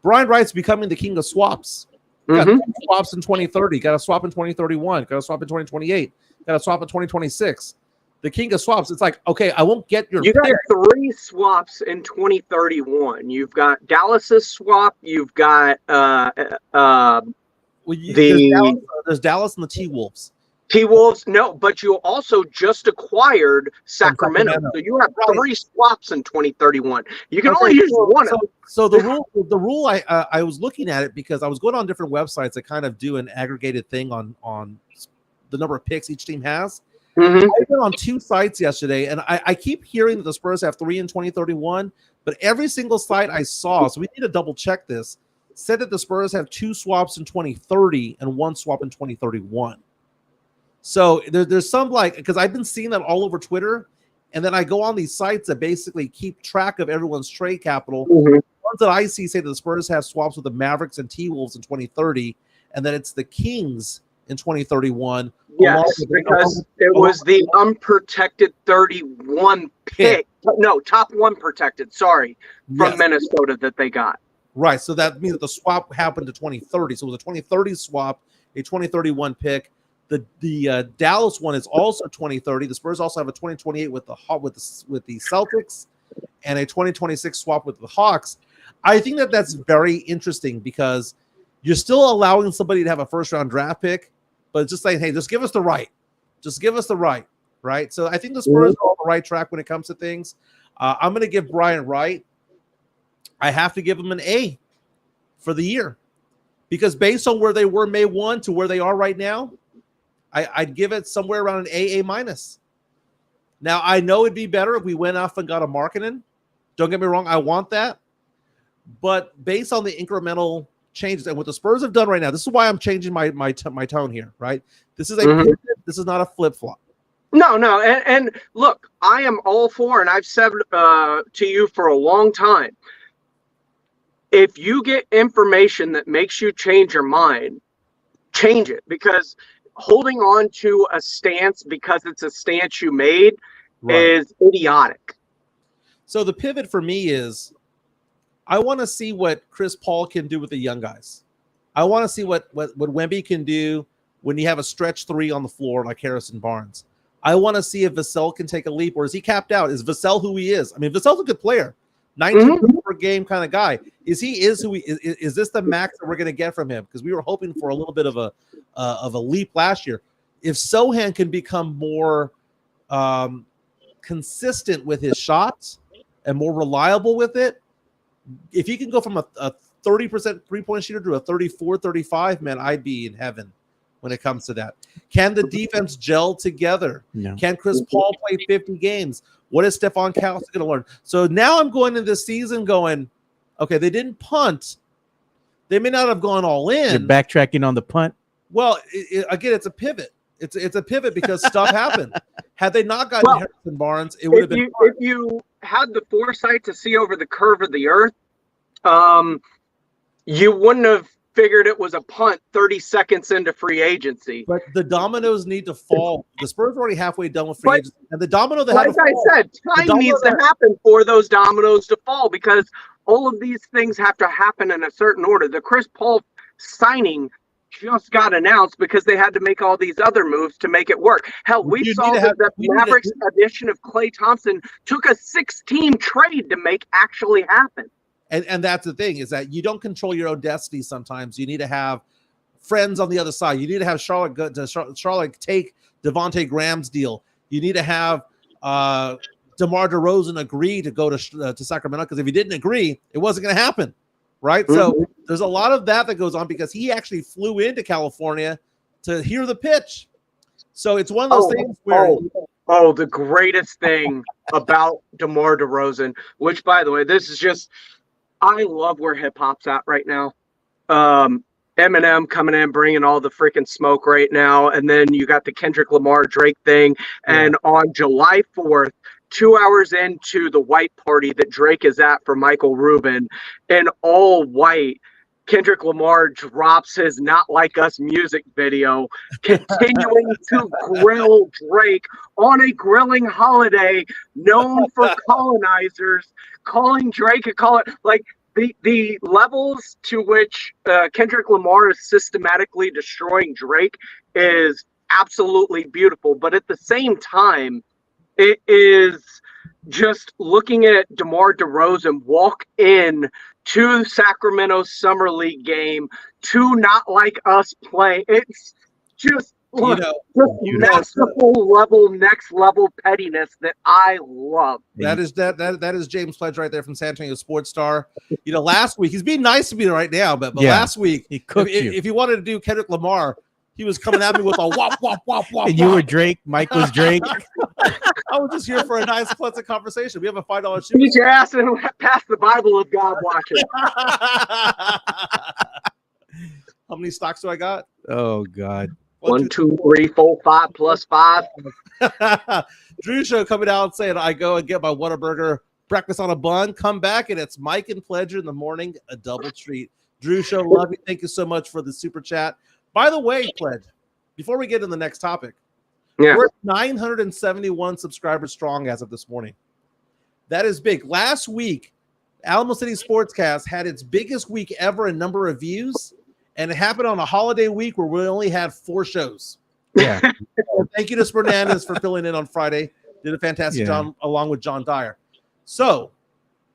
Brian Wright's becoming the king of swaps. Got swaps in 2030, got a swap in 2031, got a swap in 2028, got a swap in 2026. The king of swaps. It's like, okay, I won't get your. You got 3 swaps in 2031. You've got Dallas's swap. You've got there's Dallas and the T-Wolves. T-Wolves, no, but you also just acquired Sacramento. So you have 3 swaps in 2031. You can only use one. So the rule I was looking at it because I was going on different websites that kind of do an aggregated thing on the number of picks each team has. I went on 2 sites yesterday, and I keep hearing that the Spurs have 3 in 2031, but every single site I saw, so we need to double check this, said that the Spurs have 2 swaps in 2030 and 1 swap in 2031. So there's some, like, because I've been seeing that all over Twitter, and then I go on these sites that basically keep track of everyone's trade capital. The ones that I see say that the Spurs have swaps with the Mavericks and T-Wolves in 2030, and then it's the Kings in 2031. Yes, because it was the unprotected 31 pick. No, top 1 protected, sorry, from Minnesota that they got. Right, so that means that the swap happened to 2030. So it was a 2030 swap, a 2031 pick. The Dallas one is also 2030. The Spurs also have a 2028 with the Celtics and a 2026 swap with the Hawks. I think that that's very interesting because you're still allowing somebody to have a first-round draft pick, but it's just saying, hey, just give us the right. Just give us the right, right? So I think the Spurs are on the right track when it comes to things. I'm going to give Brian Wright, I have to give him an A for the year because based on where they were May 1 to where they are right now, I'd give it somewhere around an A minus. Now, I know it'd be better if we went off and got a Markkanen. Don't get me wrong. I want that. But based on the incremental changes and what the Spurs have done right now, this is why I'm changing my tone here, right? This is a pivot. This is not a flip-flop. No. And look, I am all for, and I've said to you for a long time, if you get information that makes you change your mind, change it, because holding on to a stance because it's a stance you made is idiotic. So the pivot for me is I want to see what Chris Paul can do with the young guys. I want to see what Wemby can do when you have a stretch 3 on the floor like Harrison Barnes. I want to see if Vassell can take a leap, or is he capped out? Is Vassell who he is? I mean, Vassell's a good player. 19 per game kind of guy. Is who he is? Is this the max that we're going to get from him? Because we were hoping for a little bit of a leap last year. If Sohan can become more kind consistent with his shots and more reliable with it, if he can go from a 30% three-point shooter to a 34, 35, man, I'd be in heaven when it comes to that. Can the defense gel together? No. Can Chris Paul play 50 games? What is Stephon Kelsey going to learn? So now I'm going into this season going, okay, they didn't punt. They may not have gone all in. You're backtracking on the punt. Well, again, it's a pivot. It's a pivot because stuff happened. Had they not gotten Harrison Barnes, it would have been if you had the foresight to see over the curve of the earth, you wouldn't have figured it was a punt 30 seconds into free agency. But the dominoes need to fall. The Spurs are already halfway done with free agency. And the domino that like I said, time needs to happen for those dominoes to fall because all of these things have to happen in a certain order. The Chris Paul signing just got announced because they had to make all these other moves to make it work. Hell, we saw that the Mavericks addition of Klay Thompson took a 6-team trade to make actually happen. And that's the thing, is that you don't control your own destiny sometimes. You need to have friends on the other side. You need to have Charlotte take Devontae Graham's deal. You need to have DeMar DeRozan agree to go to Sacramento, because if he didn't agree, it wasn't going to happen, right? Mm-hmm. So there's a lot of that goes on because he actually flew into California to hear the pitch. So it's one of those things where... the greatest thing about DeMar DeRozan, which, by the way, this is just... I love where hip-hop's at right now. Eminem coming in, bringing all the freaking smoke right now. And then you got the Kendrick Lamar Drake thing. And on July 4th, 2 hours into the white party that Drake is at for Michael Rubin, in all white, Kendrick Lamar drops his Not Like Us music video, continuing to grill Drake on a grilling holiday known for colonizers, calling Drake a like the levels to which Kendrick Lamar is systematically destroying Drake is absolutely beautiful. But at the same time, it is just looking at DeMar DeRozan walk in to Sacramento Summer League game to Not Like Us play. It's just masterful level, next level pettiness that I love. That is James Pledge right there from San Antonio Sports Star. Last week, he's being nice to me right now, but last week, he cooked if he wanted to do Kendrick Lamar, he was coming at me with a wop, wop, wop, wop. And you were Drake. Mike was Drake. I was just here for a nice, pleasant conversation. We have a $5 shoot. Beat your ass and pass the Bible of God watching. How many stocks do I got? Oh, God. 1, 2, 3, 4, 5 plus 5. Drew Show coming out saying, I go and get my Whataburger breakfast on a bun. Come back, and it's Mike and Pledger in the morning, a double treat. Drew Show, love you. Thank you so much for the super chat. By the way, Pledge, before we get to the next topic, we're 971 subscribers strong as of this morning. That is big. Last week, Alamo City Sportscast had its biggest week ever in number of views, and it happened on a holiday week where we only had 4 shows. Yeah. Thank you to Fernandez for filling in on Friday. Did a fantastic job along with John Dyer. So,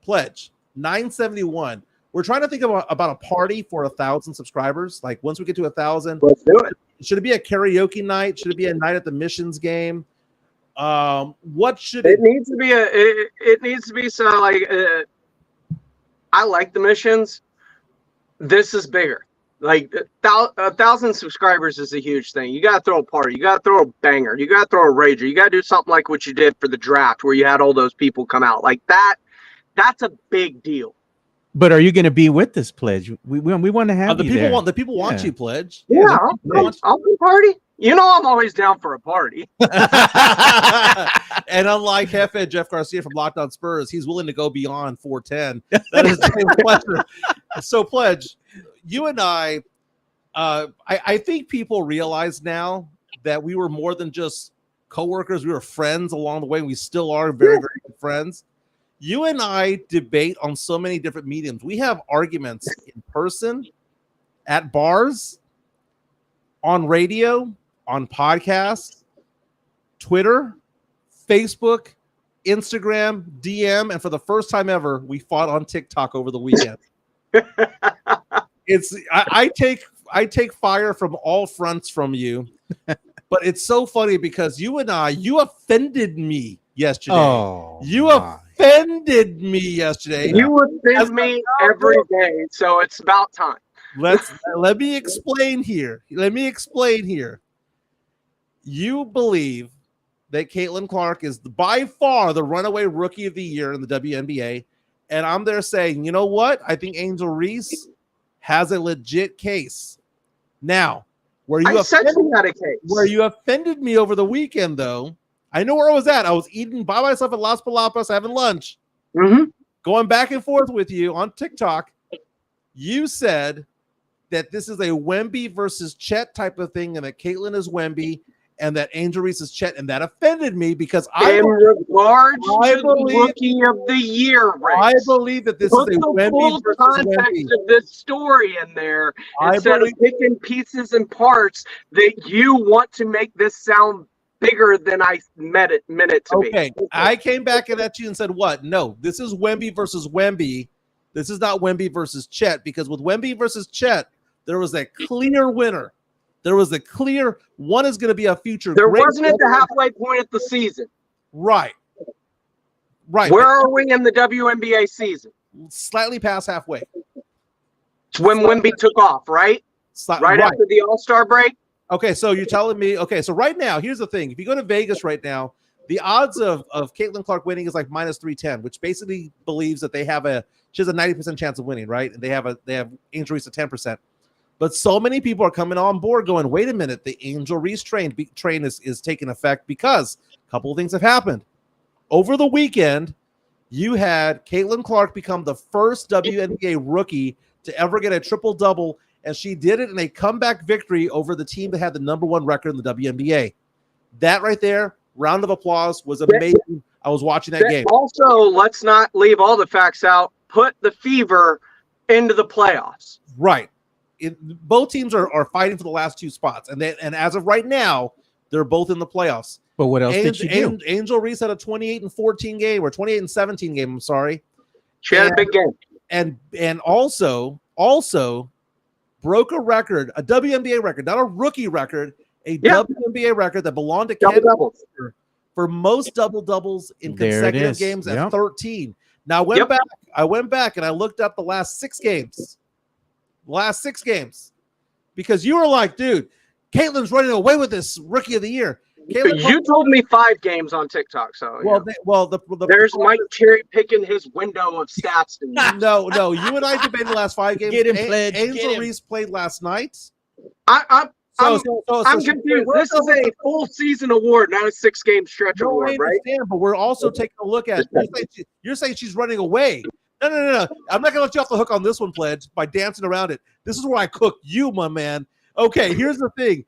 Pledge, 971. We're trying to think about a party for 1,000 subscribers. Like once we get to 1,000, let's do it. Should it be a karaoke night? Should it be a night at the Missions game? What should it needs to be? It needs to be so like. I like the Missions. This is bigger. Like 1,000 subscribers is a huge thing. You got to throw a party. You got to throw a banger. You got to throw a rager. You got to do something like what you did for the draft, where you had all those people come out. Like that. That's a big deal. But are you going to be with this, Pledge? We want to have the you people there. want Pledge. You, Pledge. Yeah, I'll be party. I'm always down for a party. And unlike Jefe Jeff Garcia from Locked On Spurs, he's willing to go beyond 410. That is a pleasure. So, Pledge, you and I think people realize now that we were more than just coworkers. We were friends along the way, and we still are very, very good friends. You and I debate on so many different mediums. We have arguments in person, at bars, on radio, on podcasts, Twitter, Facebook, Instagram, DM, and for the first time ever, we fought on TikTok over the weekend. I take fire from all fronts from you, but it's so funny because you offended me yesterday. Oh, you my. offended me yesterday. You offend me every day, so it's about time. Let me explain here. You believe that Caitlin Clark is by far the runaway rookie of the year in the WNBA, and I'm there saying, you know what? I think Angel Reese has a legit case. Now, where you offended me over the weekend, though, I know where I was at. I was eating by myself at Las Palapas, having lunch, going back and forth with you on TikTok. You said that this is a Wemby versus Chet type of thing, and that Caitlin is Wemby, and that Angel Reese is Chet, and that offended me because in regards to the rookie of the year race, I believe that this is a Wemby versus context Wemby of this story in there instead of picking pieces and parts that you want to make this sound bigger than I meant it to be. Okay, I came back at you and said, what? No, this is Wemby versus Wemby. This is not Wemby versus Chet, because with Wemby versus Chet, there was a clear winner. There was a clear one is going to be a future. There wasn't at the halfway point of the season. Right. Where are we in the WNBA season? Slightly past halfway. It's when Wemby took off, right? Right after the All-Star break? Okay, so you're telling me, okay, so right now, here's the thing. If you go to Vegas right now, the odds of Caitlin Clark winning is like minus 310, which basically believes that she has a 90% chance of winning, right? And they have Angel Reese at 10%. But so many people are coming on board going, wait a minute, the Angel Reese train is taking effect, because a couple of things have happened. Over the weekend, you had Caitlin Clark become the first WNBA rookie to ever get a triple-double, and she did it in a comeback victory over the team that had the #1 record in the WNBA. That right there, round of applause, was amazing. I was watching that game. Also, let's not leave all the facts out. Put the Fever into the playoffs. Right. Both teams are fighting for the last two spots, and as of right now, they're both in the playoffs. But what else did she do? Angel Reese had a 28-14 game, or 28-17 game. I'm sorry. She had a big game, and also broke a record, a WNBA record, not a rookie record, WNBA record that belonged to Ken for most double doubles in consecutive games at 13. Now I went back and I looked up the last 6 games. Because you were like, dude, Caitlin's running away with this rookie of the year. You told me 5 games on TikTok, so there's Mike cherry picking his window of stats. No, you and I debated the last 5 games. Get him, Pledge. Angel Reese played last night. I'm confused. This is a full season award, not a 6-game stretch award, right? But we're also taking a look at. You're saying she's running away. No. I'm not gonna let you off the hook on this one, Pledge, by dancing around it. This is where I cook you, my man. Okay, here's the thing.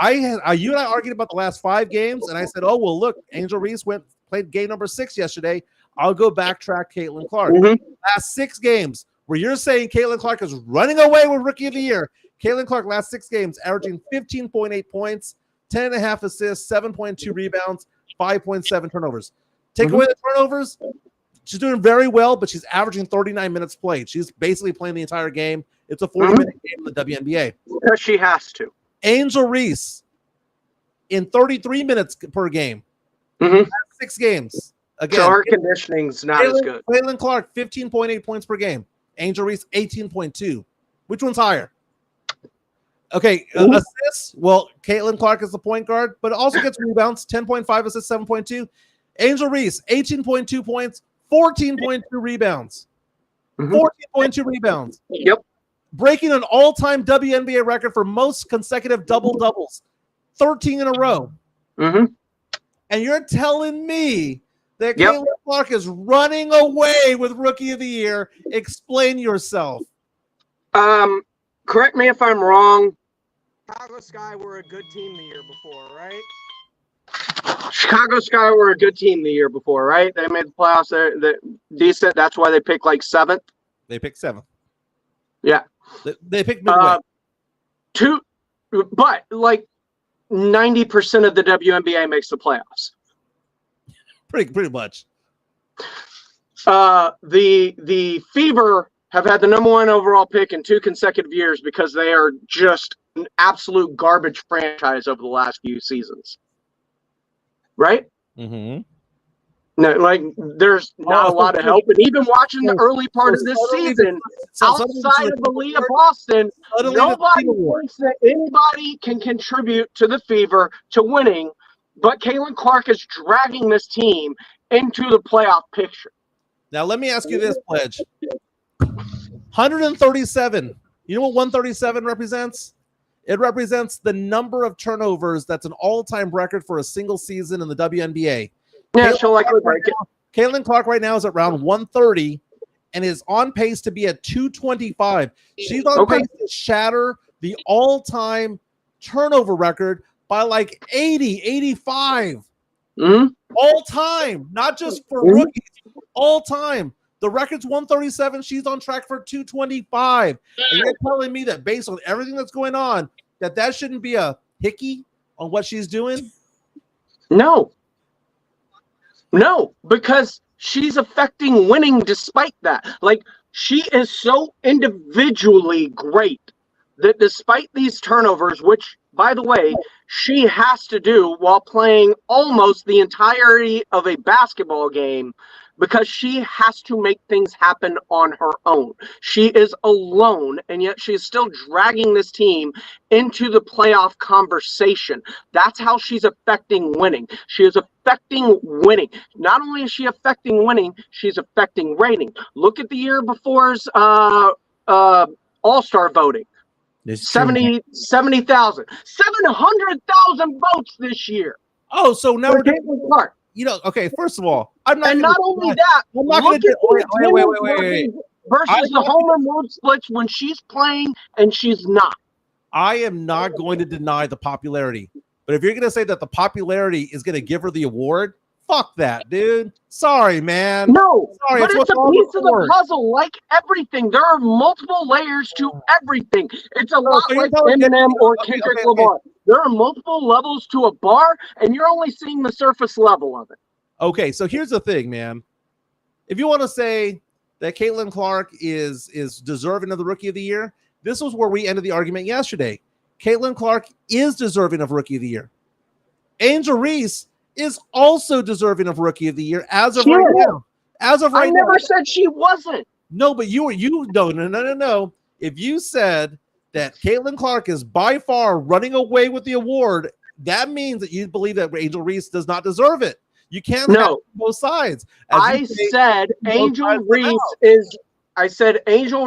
You and I argued about the last 5 games, and I said, oh, well, look, Angel Reese played game number 6 yesterday. I'll go backtrack Caitlin Clark. Last 6 games, where you're saying Caitlin Clark is running away with Rookie of the Year. Caitlin Clark, last 6 games, averaging 15.8 points, 10.5 assists, 7.2 rebounds, 5.7 turnovers. Take away the turnovers, she's doing very well, but she's averaging 39 minutes played. She's basically playing the entire game. It's a 40-minute game in the WNBA. Because she has to. Angel Reese in 33 minutes per game. 6 games. Again, so her conditioning's not as good. Caitlin Clark, 15.8 points per game. Angel Reese, 18.2. Which one's higher? Okay, assists. Well, Caitlin Clark is the point guard, but also gets rebounds, 10.5 assists, 7.2. Angel Reese, 18.2 points, 14.2 rebounds. 14.2 rebounds. Yep. Breaking an all-time WNBA record for most consecutive double-doubles. 13 in a row. And you're telling me that Caitlin Clark is running away with Rookie of the Year. Explain yourself. Correct me if I'm wrong. Chicago Sky were a good team the year before, right? Chicago Sky were a good team the year before, right? They made the playoffs. They're decent. That's why they picked like 7th. They picked 7th. Yeah. They picked midway. But like 90% of the WNBA makes the playoffs. Pretty much. The Fever have had the #1 overall pick in 2 consecutive years because they are just an absolute garbage franchise over the last few seasons. Right? No, like there's not a lot of help, and even watching the early part of this season, outside of Aaliyah Boston, nobody thinks that anybody can contribute to the Fever to winning, but Caitlin Clark is dragging this team into the playoff picture. Now, let me ask you this, Pledge. 137. You know what 137 represents? It represents the number of turnovers that's an all-time record for a single season in the WNBA. Yeah, she'll likely break it. Caitlin Clark right now is at around 130 and is on pace to be at 225. She's on pace to shatter the all-time turnover record by like 80, 85. All time, not just for rookies, all time. The record's 137. She's on track for 225. And you're telling me that based on everything that's going on, that shouldn't be a hickey on what she's doing? No, because she's affecting winning despite that. Like, she is so individually great that despite these turnovers, which, by the way, she has to do while playing almost the entirety of a basketball game, because she has to make things happen on her own. She is alone, and yet she is still dragging this team into the playoff conversation. That's how she's affecting winning. She is affecting winning. Not only is she affecting winning, she's affecting rating. Look at the year before's All-Star voting. 70,000. 700,000 votes this year. Oh, so now we're Caitlin Clark. You know, okay, first of all, I'm not. And not only that, I'm not going to wait. Versus the home and road splits when she's playing and she's not. I am not going to deny the popularity, but if you're going to say that the popularity is going to give her the award, fuck that, dude. Sorry, man. No, sorry, but it's a piece of the puzzle. Like everything, there are multiple layers to everything. It's a lot like Eminem or Kendrick Lamar. There are multiple levels to a bar, and you're only seeing the surface level of it. Okay, so here's the thing, man. If you want to say that Caitlin Clark is deserving of the Rookie of the Year, this was where we ended the argument yesterday. Caitlin Clark is deserving of Rookie of the Year. Angel Reese is also deserving of Rookie of the Year as of right now. As of right now. I never said she wasn't. No, but no. If you said that Caitlin Clark is by far running away with the award, that means that you believe that Angel Reese does not deserve it. You can't have both sides. I said Angel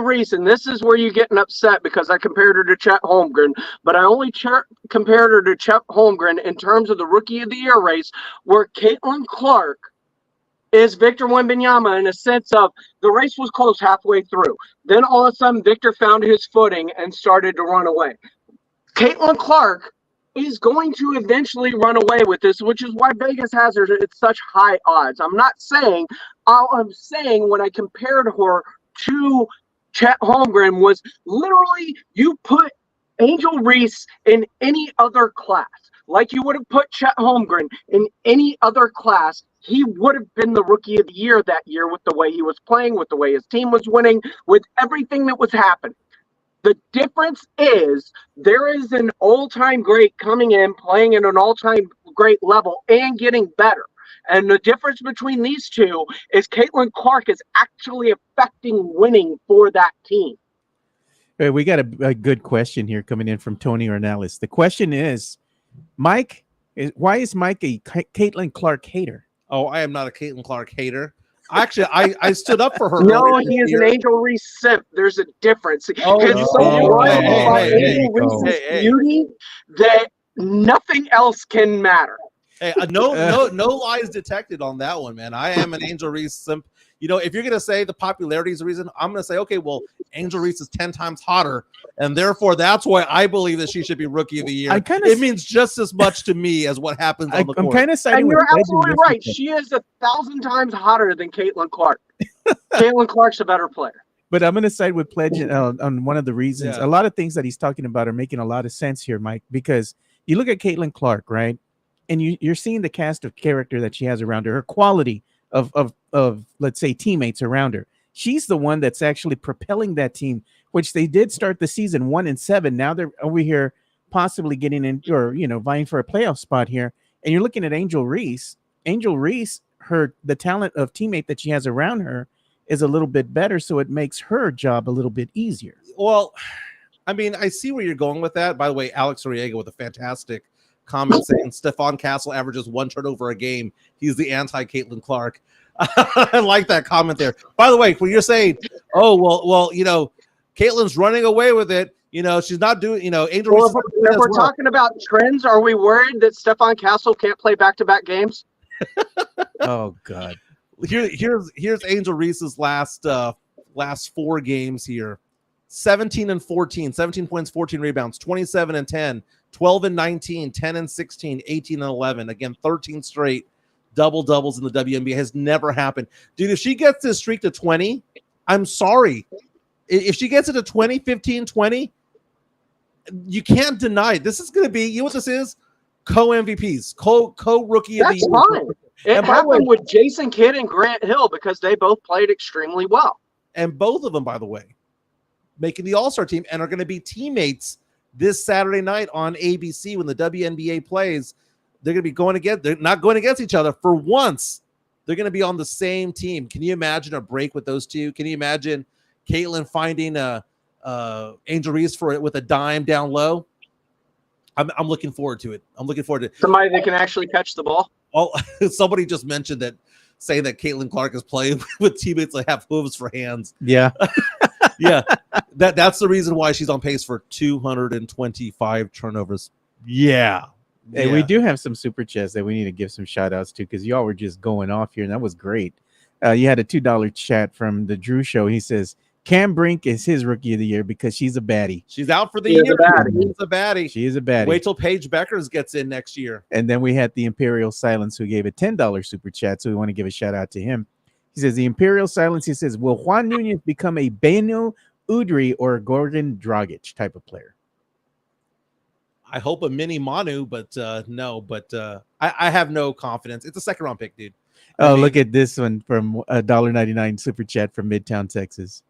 Reese, and this is where you're getting upset because I compared her to Chet Holmgren, but I only compared her to Chet Holmgren in terms of the Rookie of the Year race, where Caitlin Clark is Victor Wembanyama in a sense of the race was close halfway through. Then all of a sudden, Victor found his footing and started to run away. Caitlin Clark is going to eventually run away with this, which is why Vegas has her at such high odds. I'm saying when I compared her to Chet Holmgren was literally you put Angel Reese in any other class. Like you would have put Chet Holmgren in any other class, he would have been the Rookie of the Year that year with the way he was playing, with the way his team was winning, with everything that was happening. The difference is there is an all-time great coming in, playing at an all-time great level and getting better. And the difference between these two is Caitlin Clark is actually affecting winning for that team. Hey, we got a good question here coming in from Tony Ornelas. The question is, Mike, why is Mike a Caitlin Clark hater? Oh, I am not a Caitlin Clark hater. Actually, I stood up for her. No, he is an Angel Reese simp. There's a difference. Angel Reese's beauty that nothing else can matter. Hey, no lies detected on that one, man. I am an Angel Reese simp. You know, if you're going to say the popularity is the reason, I'm going to say, okay, well, Angel Reese is 10 times hotter, and therefore that's why I believe that she should be Rookie of the Year. It means just as much to me as what happens on the court. I'm kind of siding with you're absolutely right. She is 1,000 times hotter than Caitlin Clark. Caitlin Clark's a better player. But I'm going to side with Pledge on one of the reasons. Yeah. A lot of things that he's talking about are making a lot of sense here, Mike, because you look at Caitlin Clark, right? And you're seeing the cast of character that she has around her quality of let's say teammates around her. She's the one that's actually propelling that team, which they did start the season 1-7. Now they're over here possibly getting in or vying for a playoff spot here. And you're looking at Angel Reese. Angel Reese, the talent of teammate that she has around her is a little bit better, so it makes her job a little bit easier. Well, I mean, I see where you're going with that. By the way, Alex Oriega with a fantastic comment saying Stephon Castle averages 1 turnover a game. He's the anti-Caitlin Clark. I like that comment there. By the way, when you're saying, oh, well, you know, Caitlin's running away with it, you know, she's not doing, you know, Angel Reese. If we're talking about trends, are we worried that Stephon Castle can't play back-to-back games? Oh, God. Here's Angel Reese's last 4 games here. 17 and 14, 17 points, 14 rebounds, 27 and 10, 12 and 19, 10 and 16, 18 and 11. Again, 13 straight double-doubles in the WNBA. Has never happened. Dude, if she gets this streak to 20, I'm sorry. If she gets it to 20, 15, 20, you can't deny it. This is going to be, you know what this is? Co-MVPs, co-rookie of the year. That's fine. It happened with Jason Kidd and Grant Hill because they both played extremely well. And both of them, by the way, making the All-Star team and are going to be teammates this Saturday night on ABC when the WNBA plays. They're going to be they're not going against each other for once. They're going to be on the same team. Can you imagine a break with those two? Can you imagine Caitlin finding Angel Reese with a dime down low? I'm looking forward to it. Somebody that can actually catch the ball. Oh, somebody just mentioned that, saying that Caitlin Clark is playing with teammates that have hooves for hands. Yeah. Yeah. That's the reason why she's on pace for 225 turnovers. Yeah. Hey, we do have some super chats that we need to give some shout outs to because y'all were just going off here, and that was great. You had a $2 chat from the Drew Show. He says, Cam Brink is his rookie of the year because she's a baddie. She's out for the year. She's a baddie. She is a baddie. Wait till Paige Beckers gets in next year. And then we had the Imperial Silence who gave a $10 super chat, so we want to give a shout out to him. He says, the Imperial Silence, he says, will Juan Nunez become a Beno Udry or a Gorgon Dragic type of player? I hope a mini Manu, but no. But I have no confidence. It's a second-round pick, dude. Look at this one from $1.99 super chat from Midtown, Texas.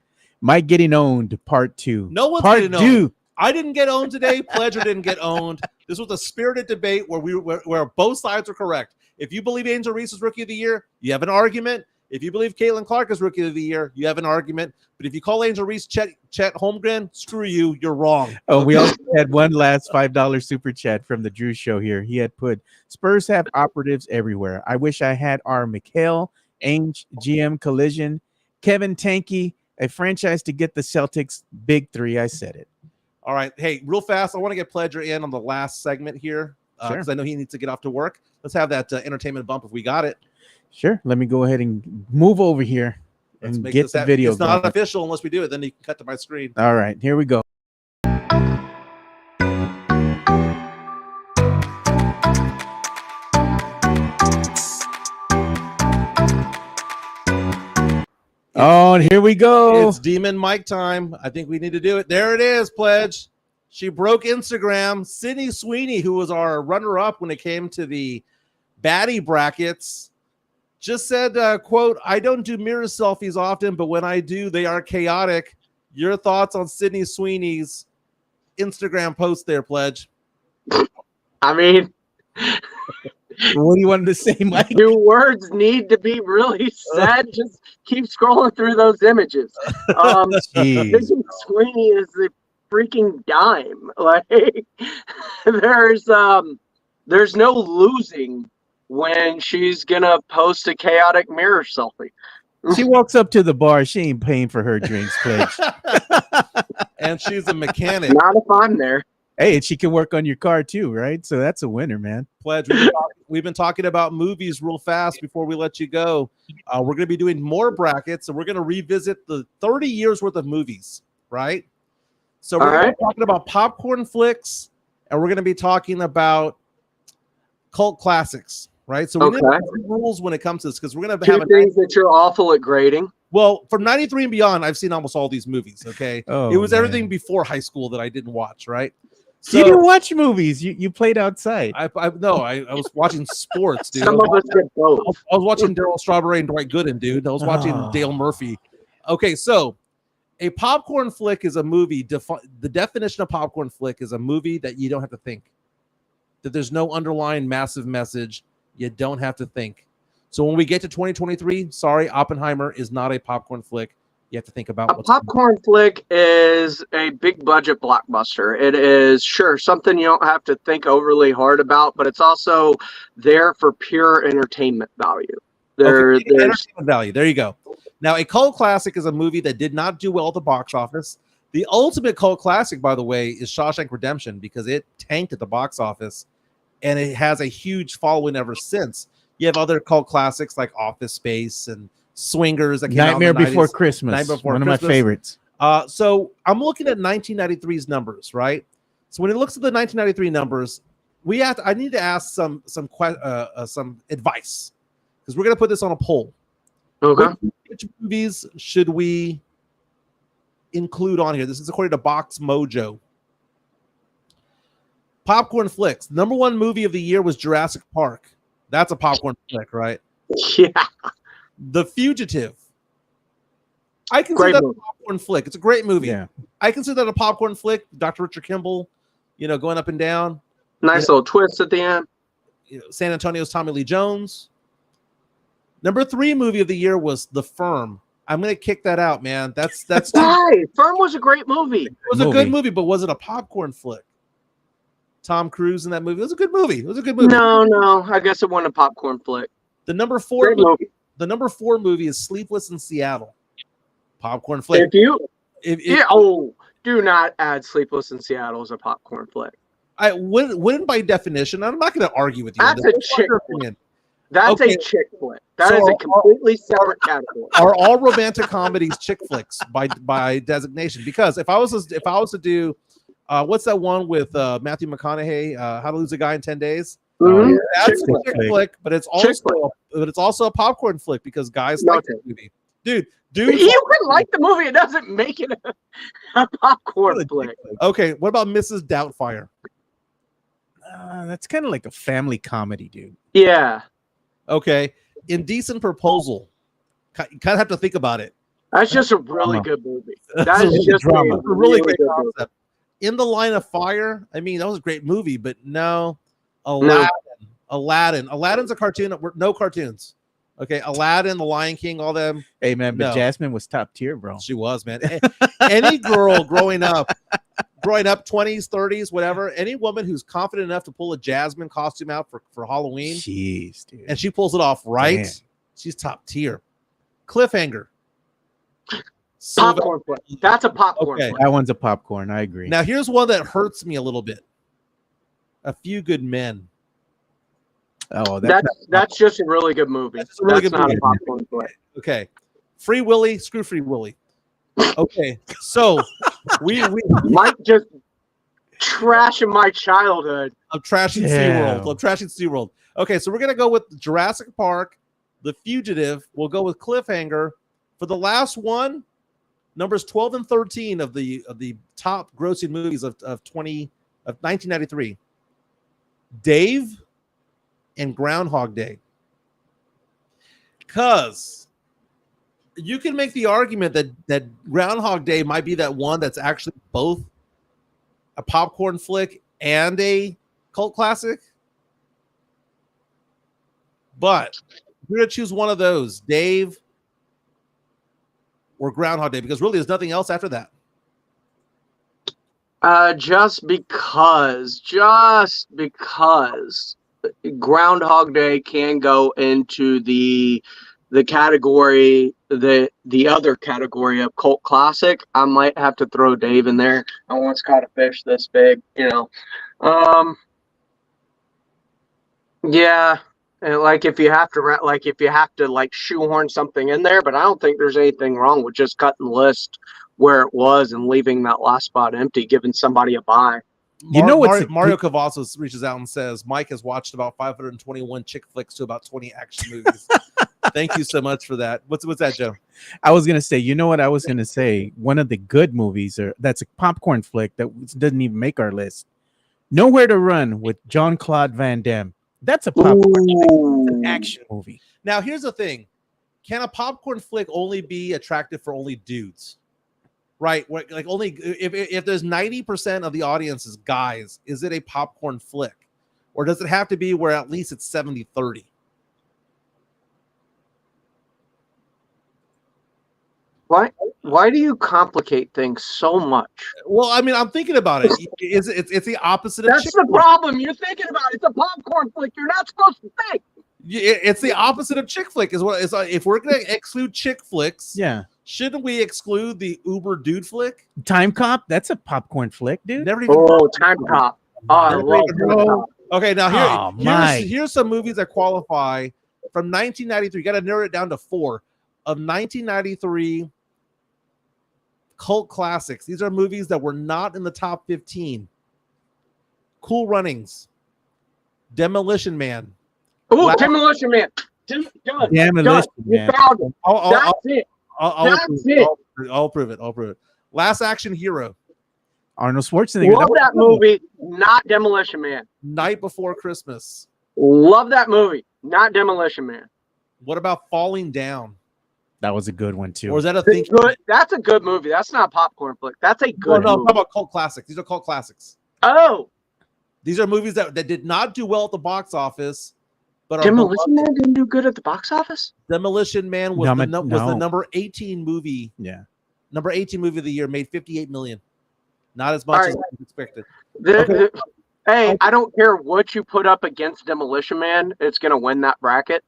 Mike getting owned, part 2. No one's getting owned. I didn't get owned today. Pledger didn't get owned. This was a spirited debate where both sides are correct. If you believe Angel Reese is rookie of the year, you have an argument. If you believe Caitlin Clark is rookie of the year, you have an argument. But if you call Angel Reese Chet Holmgren, screw you. You're wrong. Oh, we also had one last $5 super chat from the Drew Show here. He had put, Spurs have operatives everywhere. I wish I had our Mikhail, Ainge, GM Collision, Kevin Tanky, a franchise to get the Celtics big 3. I said it. All right. Hey, real fast, I want to get Pledger in on the last segment here because I know he needs to get off to work. Let's have that entertainment bump if we got it. Sure. Let me go ahead and move over here and get the video. It's not official unless we do it. Then you can cut to my screen. All right. Here we go. Oh, and here we go. It's Demon Mike time. I think we need to do it. There it is, Pledge. She broke Instagram. Sydney Sweeney, who was our runner-up when it came to the baddie brackets, just said, quote, I don't do mirror selfies often, but when I do, they are chaotic. Your thoughts on Sydney Sweeney's Instagram post there, Pledge? I mean, what do you want to say, Mike? Your words need to be really said. Just keep scrolling through those images. Sydney Sweeney is a freaking dime. Like, there's no losing when she's gonna post a chaotic mirror selfie. She walks up to the bar. She ain't paying for her drinks, Pledge. And she's a mechanic. Not if I'm there. Hey, and she can work on your car too, right? So that's a winner, man. Pledge, we've been talking about movies real fast before we let you go. We're going to be doing more brackets, and we're going to revisit the 30 years worth of movies, right? So we're going to be talking about popcorn flicks, and we're going to be talking about cult classics, right? So we need to have some rules when it comes to this because we're going to have things that you're awful at grading. Well, from 93 and beyond, I've seen almost all these movies, okay? Oh, it was everything before high school that I didn't watch, right? So, you didn't watch movies. You played outside. I was watching sports, dude. Some of us did both. I was watching Darryl Strawberry and Dwight Gooden, dude. I was watching Dale Murphy. Okay, so a popcorn flick is a movie. The definition of popcorn flick is a movie that you don't have to think. That there's no underlying massive message. You don't have to think. So when we get to 2023, sorry, Oppenheimer is not a popcorn flick. You have to think about a popcorn flick is a big budget blockbuster. It is something you don't have to think overly hard about, but it's also there for pure entertainment value. There's entertainment value. There you go. Now, a cult classic is a movie that did not do well at the box office. The ultimate cult classic, by the way, is Shawshank Redemption because it tanked at the box office, and it has a huge following ever since. You have other cult classics like Office Space and Swingers. That came Nightmare out in the Before 90s. Christmas. Nightmare Before One Christmas. of my favorites. So I'm looking at 1993's numbers, right? So when it looks at the 1993 numbers, I need to ask some advice because we're going to put this on a poll. okay. Which movies should we include on here? This is according to Box Mojo. Popcorn flicks. Number one movie of the year was Jurassic Park. That's a popcorn flick, right? Yeah. The Fugitive. I consider that a popcorn flick. It's a great movie. Yeah. I consider that a popcorn flick. Dr. Richard Kimball, going up and down. Nice little twist at the end. San Antonio's Tommy Lee Jones. Number 3 movie of the year was The Firm. I'm going to kick that out, man. That's Why? Firm was a great movie. It was a good movie, but was it a popcorn flick? Tom Cruise in that movie. It was a good movie. No. I guess it wasn't a popcorn flick. The number 4 movie. The number 4 movie is Sleepless in Seattle. Popcorn flick. Do not add Sleepless in Seattle as a popcorn flick. I wouldn't by definition. I'm not going to argue with you. That's a chick flick. That's a chick flick. That is a completely separate category. Are all romantic comedies chick flicks by designation? Because if I was to do what's that one with Matthew McConaughey? How to Lose a Guy in 10 Days? Mm-hmm. That's a chick flick, but it's also a popcorn flick because guys like that movie. Dude, you can like the movie. It doesn't make it a popcorn flick. Okay, what about Mrs. Doubtfire? That's kind of like a family comedy, dude. Yeah. Okay, Indecent Proposal. You kind of have to think about it. That's just a really good movie. That is just a really great concept. In the Line of Fire. I mean, that was a great movie, but no. Aladdin. Aladdin's a cartoon. No cartoons. Okay, Aladdin, The Lion King, all them. Hey, man, but Jasmine was top tier, bro. She was, man. Any girl growing up, 20s, 30s, whatever, any woman who's confident enough to pull a Jasmine costume out for Halloween, jeez, dude, and she pulls it off right, man. She's top tier. Cliffhanger. Popcorn flick. That's a popcorn flick. That one's a popcorn. I agree. Now, here's one that hurts me a little bit. A Few Good Men. Oh, that's just a really good movie. That's not a popcorn flick. Okay. Free Willy, screw Free Willy. Okay, so we Mike just trashing my childhood. I'm trashing SeaWorld. Okay, so we're gonna go with Jurassic Park, The Fugitive. We'll go with Cliffhanger. For the last one, numbers 12 and 13 of the top grossing movies of 1993. Dave and Groundhog Day. Because you can make the argument that Groundhog Day might be that one that's actually both a popcorn flick and a cult classic. But we're going to choose one of those, Dave or Groundhog Day, because really there's nothing else after that. Just because Groundhog Day can go into the category, the other category of cult classic, I might have to throw Dave in there. I once caught a fish this big, yeah. And if you have to shoehorn something in there, but I don't think there's anything wrong with just cutting the list where it was and leaving that last spot empty, giving somebody a bye. Mario Cavazos reaches out and says Mike has watched about 521 chick flicks to about 20 action movies. Thank you so much for that. What's that, Joe? I was gonna say, you know what I was gonna say? One of the good movies, that's a popcorn flick that doesn't even make our list. Nowhere to Run with Jean-Claude Van Damme. That's a popcorn flick. It's an action movie. Now, here's the thing: can a popcorn flick only be attractive for only dudes? Right, like only if there's 90% of the audience is guys, is it a popcorn flick? Or does it have to be where at least it's 70-30? Why do you complicate things so much? Well, I mean, I'm thinking about it. It's the opposite of That's chick the flick. problem. You're thinking about it. It's a popcorn flick. You're not supposed to think. It's the opposite of chick flick. Is what is if we're going to exclude chick flicks, Yeah. shouldn't we exclude the Uber dude flick? Time Cop, that's a popcorn flick, dude. Never even. Time Cop. Oh, I love Time Cop. Okay, now here's some movies that qualify from 1993. You got to narrow it down to 4 of 1993 cult classics. These are movies that were not in the top 15. Cool Runnings, Demolition Man. Oh, Demolition Man. Demolition Man. You found it. That's it. I'll prove it. Last Action Hero. Arnold Schwarzenegger. Love that movie. Not Demolition Man. Night Before Christmas. Love that movie. Not Demolition Man. What about Falling Down? That was a good one too. Or is that a thing? That's a good movie. That's not a popcorn flick. That's a good movie. I'm talking about cult classics. These are cult classics. Oh. These are movies that did not do well at the box office. But Demolition Man didn't do good at the box office? Demolition Man was the number 18 movie. Yeah. Number 18 movie of the year, made $58 million. Not as much as expected. Hey, I don't care what you put up against Demolition Man. It's going to win that bracket.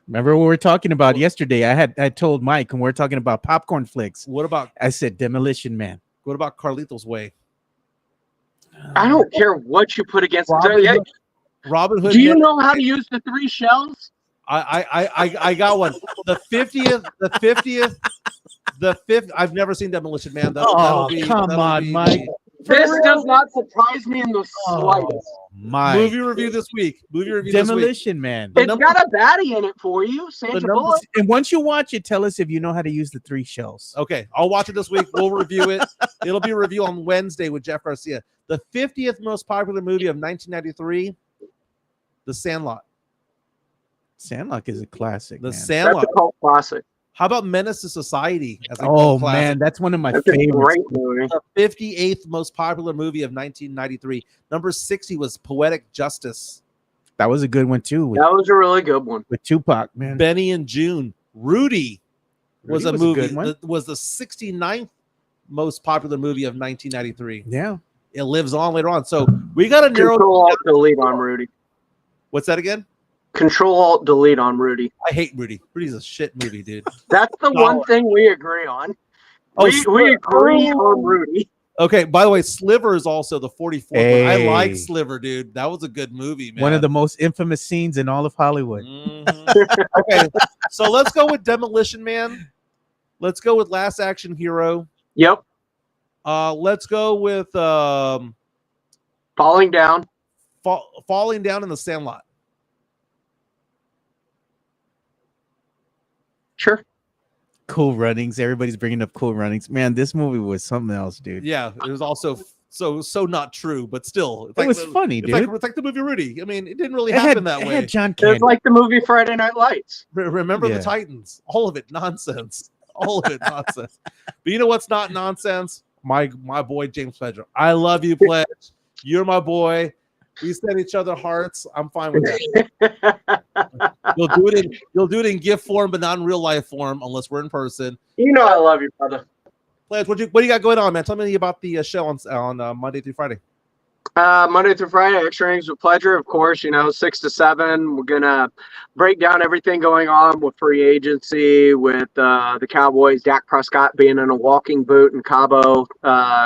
Remember what we were talking about yesterday? I told Mike, and we are talking about popcorn flicks. What about? I said Demolition Man. What about Carlito's Way? I don't care what you put against Robin Hood. Do you know how to use the 3 shells? I got one. The 50th. I've never seen Demolition Man. Come on, Mike. This does not surprise me in the slightest. Movie review this week. Demolition Man. It's got a baddie in it for you, Sandra Bullock. And once you watch it, tell us if you know how to use the 3 shells. Okay, I'll watch it this week. We'll review it. It'll be a review on Wednesday with Jeff Garcia. The 50th most popular movie of 1993, The Sandlot. Sandlot is a classic. Sandlot. That's a cult classic. How about Menace to Society? Man, that's one of my favorites. Great movie. The 58th most popular movie of 1993. Number 60 was Poetic Justice. That was a good one too. That was a really good one with Tupac, man. Benny and June. Rudy was a movie that was the 69th most popular movie of 1993. Yeah, it lives on later on. So we got to narrow. Control-Alt-Delete on Rudy. What's that again? Control-Alt-Delete on Rudy. I hate Rudy. Rudy's a shit movie, dude. That's the one thing we agree on. We agree on Rudy. Okay, by the way, Sliver is also the 44th. Hey. I like Sliver, dude. That was a good movie, man. One of the most infamous scenes in all of Hollywood. Okay, so let's go with Demolition Man. Let's go with Last Action Hero. Yep. Let's go with Falling Down. Falling Down in The Sandlot. Sure. Cool Runnings. Everybody's bringing up Cool Runnings. Man, this movie was something else, dude. Yeah, it was also so not true, but still. It was funny, dude. It's like the movie Rudy. I mean, it didn't really happen that way. John It was like the movie Friday Night Lights. Remember the Titans. All of it nonsense. All of it nonsense. But you know what's not nonsense? My boy James Pledger. I love you, Pledge. You're my boy. We send each other hearts. I'm fine with that. You'll do it in gift form, but not in real life form, unless we're in person. You know I love you, brother. Pledge, what do you got going on, man? Tell me about the show on Monday through Friday. Monday through Friday, Extra Innings with Pledger, of course, 6 to 7. We're going to break down everything going on with free agency, with the Cowboys. Dak Prescott being in a walking boot in Cabo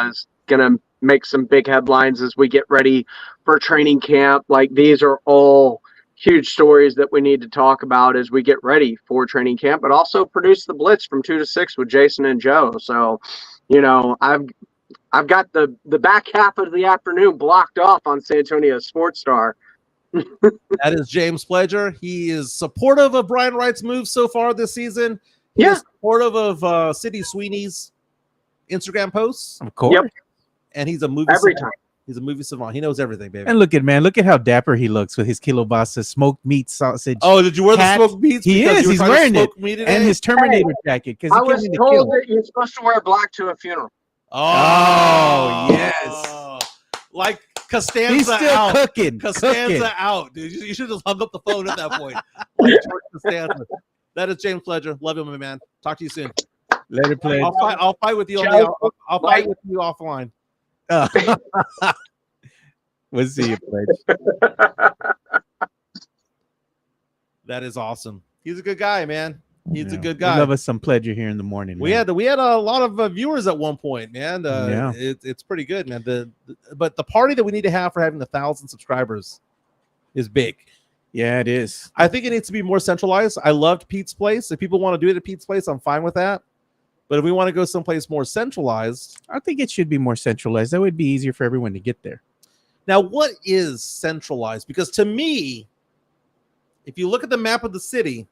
is going to make some big headlines as we get ready for training camp. Like, these are all huge stories that we need to talk about as we get ready for training camp, but also produce the Blitz from 2 to 6 with Jason and Joe. So, I've got the back half of the afternoon blocked off on San Antonio Sportscast. That is James Pledger. He is supportive of Brian Wright's move so far this season. He is supportive of Sidney Sweeney's Instagram posts. Of course. Yep. And he's a movie every time. He's a movie savant. He knows everything, baby. And look at how dapper he looks with his kielbasa smoked meat sausage. Oh, did you wear the smoked meats? He is. He's wearing it. And his Terminator jacket. I was told that you're supposed to wear black to a funeral. Oh yes. Like Costanza He's still out. cooking. Costanza out, dude. You should have hung up the phone at that point. Like George Costanza. That is James Pledger. Love you, my man. Talk to you soon. Later, Pledge. I'll fight with you. I'll fight with you offline. We'll see you, Pledge. That is awesome. He's a good guy, man. He's a good guy. We love us some Pledger here in the morning. We had a lot of viewers at one point, man. It's pretty good, man. But the party that we need to have for having 1,000 subscribers is big. Yeah, it is. I think it needs to be more centralized. I loved Pete's Place. If people want to do it at Pete's Place, I'm fine with that. But if we want to go someplace more centralized, I think it should be more centralized. That would be easier for everyone to get there. Now, what is centralized? Because to me, if you look at the map of the city,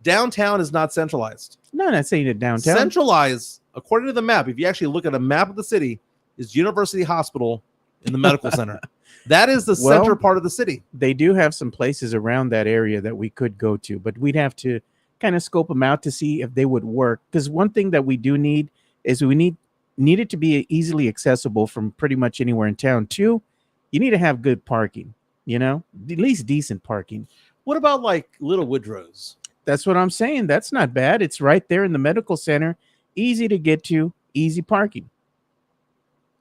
downtown is not centralized. No, I'm not saying it downtown. Centralized, according to the map, if you actually look at a map of the city, is University Hospital in the medical center. That is the center part of the city. They do have some places around that area that we could go to, but we'd have to kind of scope them out to see if they would work. Because one thing that we do need is we need it to be easily accessible from pretty much anywhere in town. Two, you need to have good parking, at least decent parking. What about like Little Woodrow's? That's what I'm saying. That's not bad. It's right there in the medical center. Easy to get to, easy parking.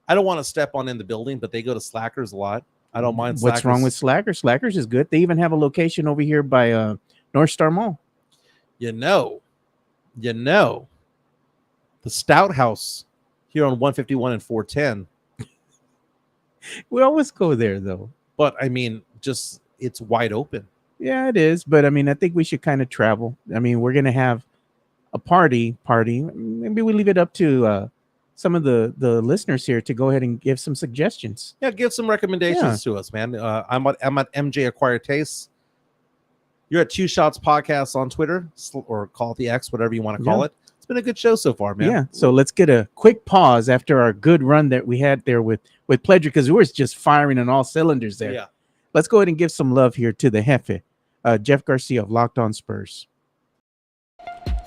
I don't want to step on in the building, but they go to Slackers a lot. I don't mind Slackers. What's wrong with Slackers? Slackers is good. They even have a location over here by North Star Mall. The Stout House here on 151 and 410. We always go there, though. But, I mean, it's wide open. Yeah, it is. But, I mean, I think we should kind of travel. I mean, we're going to have a party. Maybe we leave it up to some of the listeners here to go ahead and give some suggestions. Yeah, give some recommendations to us, man. I'm at MJ Acquired Tastes. You're at Two Shots Podcast on Twitter, or call it the X, whatever you want to call it. It's been a good show so far, man. Yeah, so let's get a quick pause after our good run that we had there with Pledger, because we were just firing on all cylinders there. Yeah. Let's go ahead and give some love here to the Jefe, Jeff Garcia of Locked On Spurs.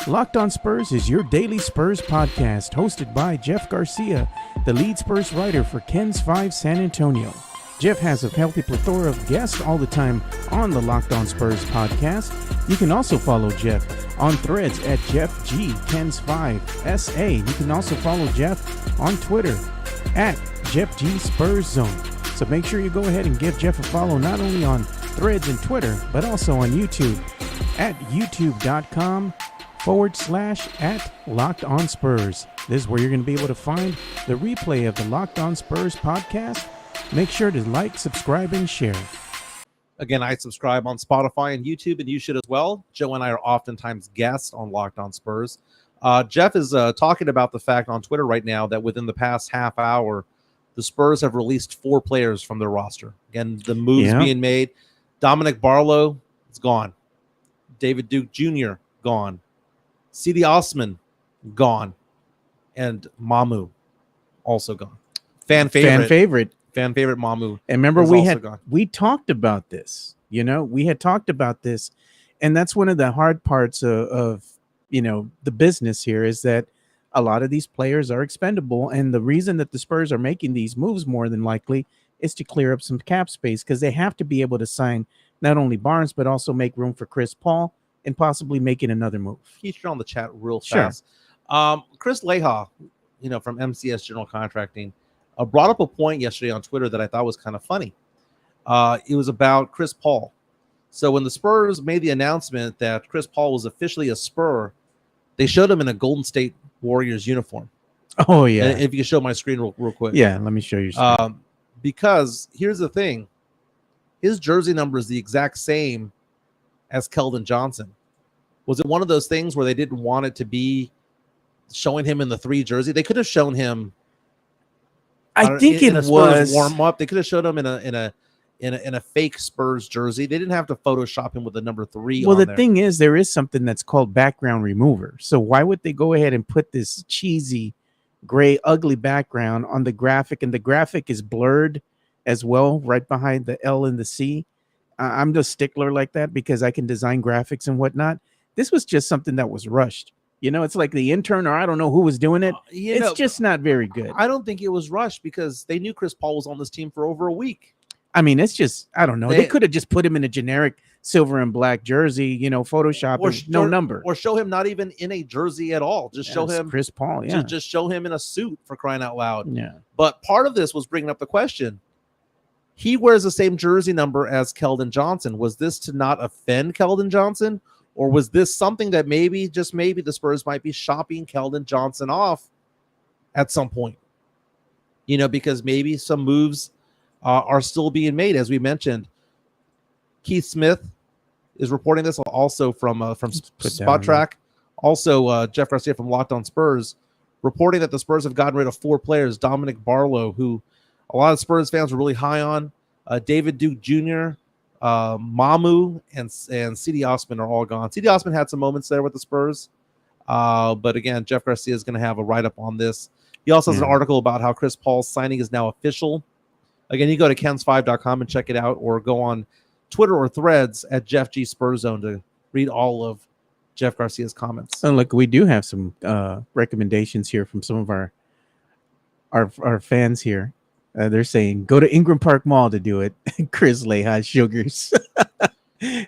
Locked On Spurs is your daily Spurs podcast, hosted by Jeff Garcia, the lead Spurs writer for Ken's 5 San Antonio. Jeff has a healthy plethora of guests all the time on the Locked On Spurs podcast. You can also follow Jeff on threads at Jeff G Ken's 5 SA. You can also follow Jeff on Twitter at Jeff G Spurs Zone. So make sure you go ahead and give Jeff a follow not only on threads and Twitter, but also on YouTube at youtube.com/@Locked On Spurs. This is where you're going to be able to find the replay of the Locked On Spurs podcast. Make sure to like, subscribe, and share. Again, I subscribe on Spotify and YouTube, and you should as well. Joe and I are oftentimes guests on Locked On Spurs. Jeff is talking about the fact on Twitter right now that within the past half hour, the Spurs have released 4 players from their roster. Again, the moves being made. Dominic Barlow is gone. David Duke Jr. gone. C.D. Osman gone. And Mamu also gone. Fan favorite Mamu. And remember, we talked about this. We had talked about this, and that's one of the hard parts of the business here, is that a lot of these players are expendable, and the reason that the Spurs are making these moves more than likely is to clear up some cap space, because they have to be able to sign not only Barnes but also make room for Chris Paul and possibly making another move. Featured on the chat real fast. Chris Leha, from MCS General Contracting, brought up a point yesterday on Twitter that I thought was kind of funny. It was about Chris Paul. So when the Spurs made the announcement that Chris Paul was officially a Spur, they showed him in a Golden State Warriors uniform. Oh, yeah. And if you can show my screen real quick. Yeah, let me show you. Because here's the thing. His jersey number is the exact same as Keldon Johnson. Was it one of those things where they didn't want it to be showing him in the 3 jersey? They could have shown him. I think it was warm up. They could have showed him in a fake Spurs jersey. They didn't have to Photoshop him with the number 3. Well, the thing is, there is something that's called background remover. So why would they go ahead and put this cheesy, gray, ugly background on the graphic, and the graphic is blurred as well, right behind the L and the C? I'm just stickler like that because I can design graphics and whatnot. This was just something that was rushed. It's like the intern, or I don't know who was doing it. It's just not very good. I don't think it was rushed because they knew Chris Paul was on this team for over a week. I mean, it's just, I don't know. They could have just put him in a generic silver and black jersey, Photoshop, no number. Or show him not even in a jersey at all. Just show him Chris Paul. Yeah. Just show him in a suit, for crying out loud. Yeah. But part of this was bringing up the question. He wears the same jersey number as Keldon Johnson. Was this to not offend Keldon Johnson? Or was this something that maybe, just maybe, the Spurs might be shopping Keldon Johnson off at some point? Because maybe some moves are still being made. As we mentioned, Keith Smith is reporting this also from Spot Track. Also, Jeff Garcia from Locked On Spurs reporting that the Spurs have gotten rid of 4 players. Dominic Barlow, who a lot of Spurs fans were really high on. David Duke Jr., Mamu, and C.D. Osman are all gone. C.D. Osman had some moments there with the Spurs. But again, Jeff Garcia is going to have a write-up on this. He also has an article about how Chris Paul's signing is now official. Again, you go to kens5.com and check it out, or go on Twitter or Threads at Jeff G Spurs Zone to read all of Jeff Garcia's comments. And look, we do have some recommendations here from some of our fans here. They're saying go to Ingram Park Mall to do it. Chris Leha Sugars.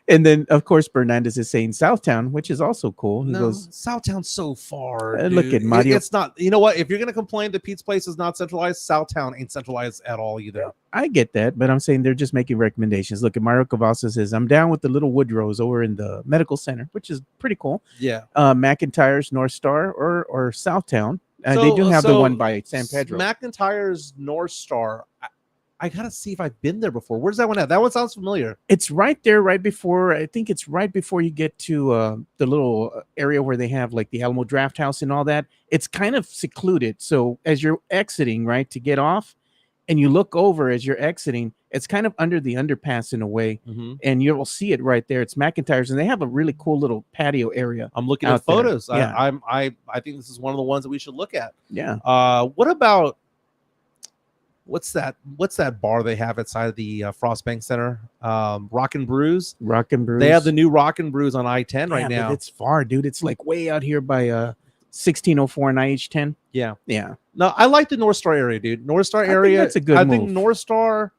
And then, of course, Bernandez is saying Southtown, which is also cool. He goes, Southtown's so far. Look at Mario. It's not. You know what? If you're going to complain that Pete's Place is not centralized, Southtown ain't centralized at all either. I get that, but I'm saying they're just making recommendations. Look at Mario Cavassa says, I'm down with the little Woodrows over in the medical center, which is pretty cool. Yeah. McIntyre's North Star or Southtown. They do have the one by San Pedro. McIntyre's North Star. I gotta see if I've been there before. Where's that one at? That one sounds familiar. It's right there, right before. I think it's right before you get to the little area where they have like the Alamo Draft House and all that. It's kind of secluded. So as you're exiting, right, to get off, and you look over as you're exiting, it's kind of under the underpass in a way, and you will see it right there. It's McIntyre's, and they have a really cool little patio area. I'm looking at photos. Yeah. I think this is one of the ones that we should look at. Yeah. What about? What's that bar they have outside of the Frostbank Center? Rock and Brews. Rock and Brews. They have the new Rock and Brews on I-10 right now. It's far, dude. It's like way out here by 1604 and IH10. Yeah. Yeah. No, I like the North Star area, dude. North Star area. That's a good move. I think North Star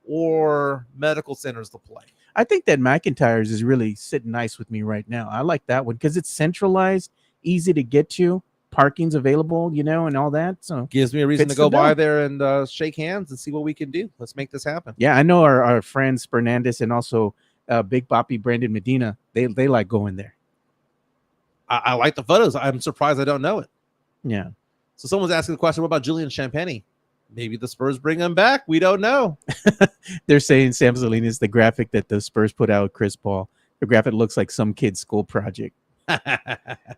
or Medical Center is the play. I think that McIntyre's is really sitting nice with me right now. I like that one because it's centralized, easy to get to. Parking's available, and all that. So gives me a reason to go by there and shake hands and see what we can do. Let's make this happen. Yeah, I know our friends Fernandez and also Big Boppy Brandon Medina. They like going there. I like the photos. I'm surprised I don't know it. Yeah. So someone's asking the question, what about Julian Champagny? Maybe the Spurs bring him back. We don't know. They're saying Sam Salinas, the graphic that the Spurs put out with Chris Paul. The graphic looks like some kid's school project.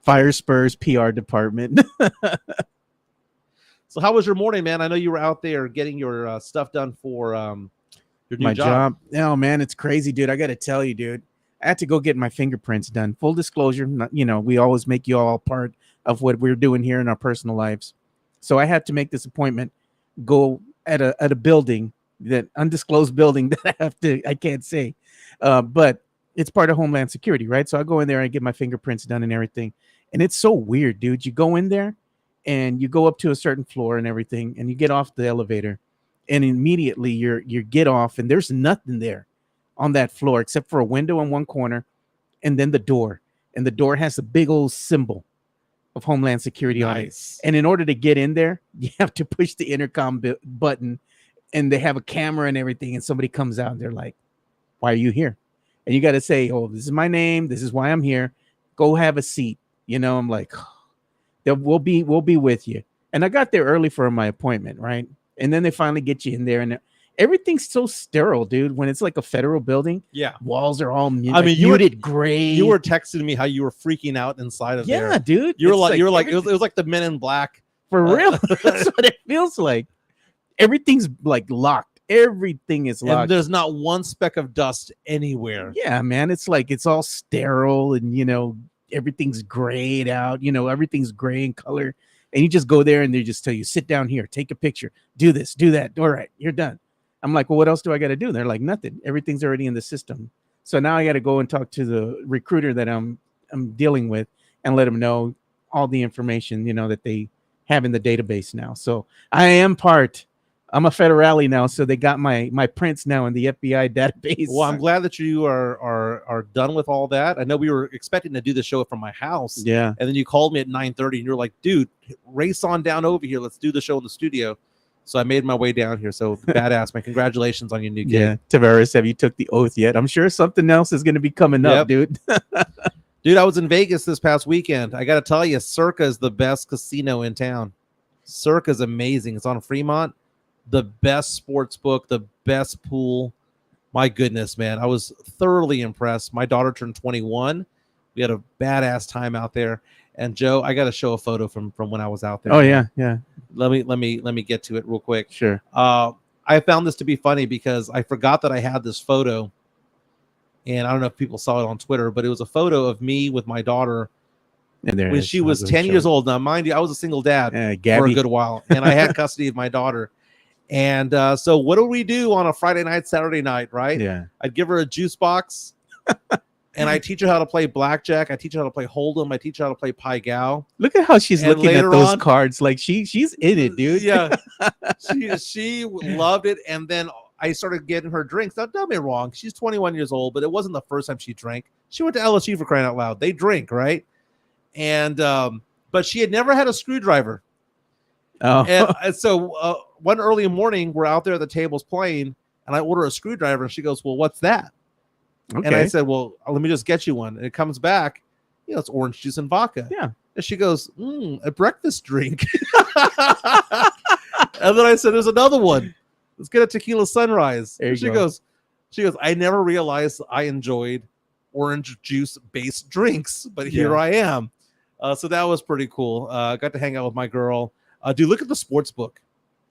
Fire Spurs PR department. So how was your morning, man? I know you were out there getting your stuff done for your new job. Oh man, it's crazy, dude. I got to tell you, dude. I had to go get my fingerprints done. Full disclosure, we always make you all part of what we're doing here in our personal lives. So I had to make this appointment, go at a building, that undisclosed building that I can't say, but it's part of Homeland Security, right? So I go in there and get my fingerprints done and everything. And it's so weird, dude. You go in there and you go up to a certain floor and everything, and you get off the elevator, and immediately you get off, and there's nothing there on that floor except for a window in one corner and then the door. And the door has a big old symbol of Homeland Security on it. And in order to get in there, you have to push the intercom button, and they have a camera and everything, and somebody comes out and they're like, "Why are you here?" And you got to say, "Oh, this is my name. This is why I'm here. Go have a seat." I'm like, we'll be with you. And I got there early for my appointment, right? And then they finally get you in there, and everything's so sterile, dude. When it's like a federal building, yeah, walls are all muted gray. You were texting me how you were freaking out inside of there. Yeah, dude. You were like, it was like the Men in Black for real. That's what it feels like. Everything's like locked. Everything is locked. And there's not one speck of dust anywhere. Yeah, man. It's like it's all sterile, and everything's grayed out. Everything's gray in color. And you just go there and they just tell you, sit down here, take a picture, do this, do that. All right, you're done. I'm like, well, what else do I got to do? They're like, nothing. Everything's already in the system. So now I got to go and talk to the recruiter that I'm dealing with and let him know all the information, that they have in the database now. So I am part I'm a federale now, so they got my prints now in the FBI database. Well, I'm glad that you are done with all that. I know we were expecting to do the show from my house. Yeah. And then you called me at 9:30 and you're like, dude, race on down over here. Let's do the show in the studio. So I made my way down here. So badass, man. Congratulations on your new gig. Yeah. Tavares, have you took the oath yet? I'm sure something else is going to be coming up, dude. Dude, I was in Vegas this past weekend. I got to tell you, Circa is the best casino in town. Circa is amazing. It's on Fremont. The best sports book, the best pool. My goodness, man. I was thoroughly impressed. My daughter turned 21. We had a badass time out there. And Joe, I got to show a photo from when I was out there. Oh, yeah, yeah. Let me get to it real quick. Sure. I found this to be funny because I forgot that I had this photo. And I don't know if people saw it on Twitter, but it was a photo of me with my daughter when she was 10 years old. Now, mind you, I was a single dad for a good while, and I had custody of my daughter. And so what do we do on a Friday night, Saturday night, right? Yeah. I'd give her a juice box, and I teach her how to play blackjack. I teach her how to play Hold'em. I teach her how to play Pai Gow. Look at how she's And looking at later those on- cards. Like she's in it, dude. Yeah. She loved it. And then I started getting her drinks. Now, don't get me wrong. She's 21 years old, but it wasn't the first time she drank. She went to LSU for crying out loud. They drink, right? And but she had never had a screwdriver. Oh. And so one early morning, we're out there at the tables playing, and I order a screwdriver, and she goes, "Well, what's that?" Okay. And I said, "Well, let me just get you one." And it comes back, it's orange juice and vodka. Yeah. And she goes, "A breakfast drink." And then I said, "There's another one. Let's get a tequila sunrise." There you And she go. goes, "I never realized I enjoyed orange juice based drinks, but here I am." So that was pretty cool. Got to hang out with my girl. Dude, look at the sports book.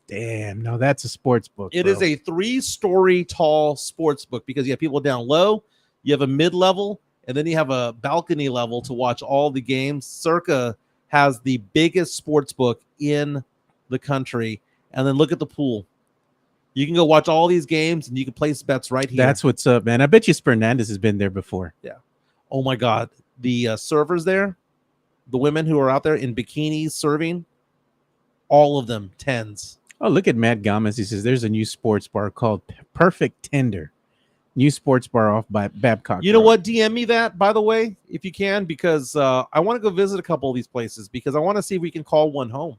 Damn, no, that's a sports book. It is a 3-story tall sports book because you have people down low, you have a mid-level, and then you have a balcony level to watch all the games. Circa has the biggest sports book in the country. And then look at the pool. You can go watch all these games and you can place bets right here. That's what's up, man. I bet you Fernandez has been there before. Yeah. Oh my God. The servers there, the women who are out there in bikinis serving, all of them 10s. Oh, look at Matt Gomez. He says there's a new sports bar called Perfect Tender. New sports bar off by Babcock. You know what? DM me that, by the way, if you can, because I want to go visit a couple of these places because I want to see if we can call one home.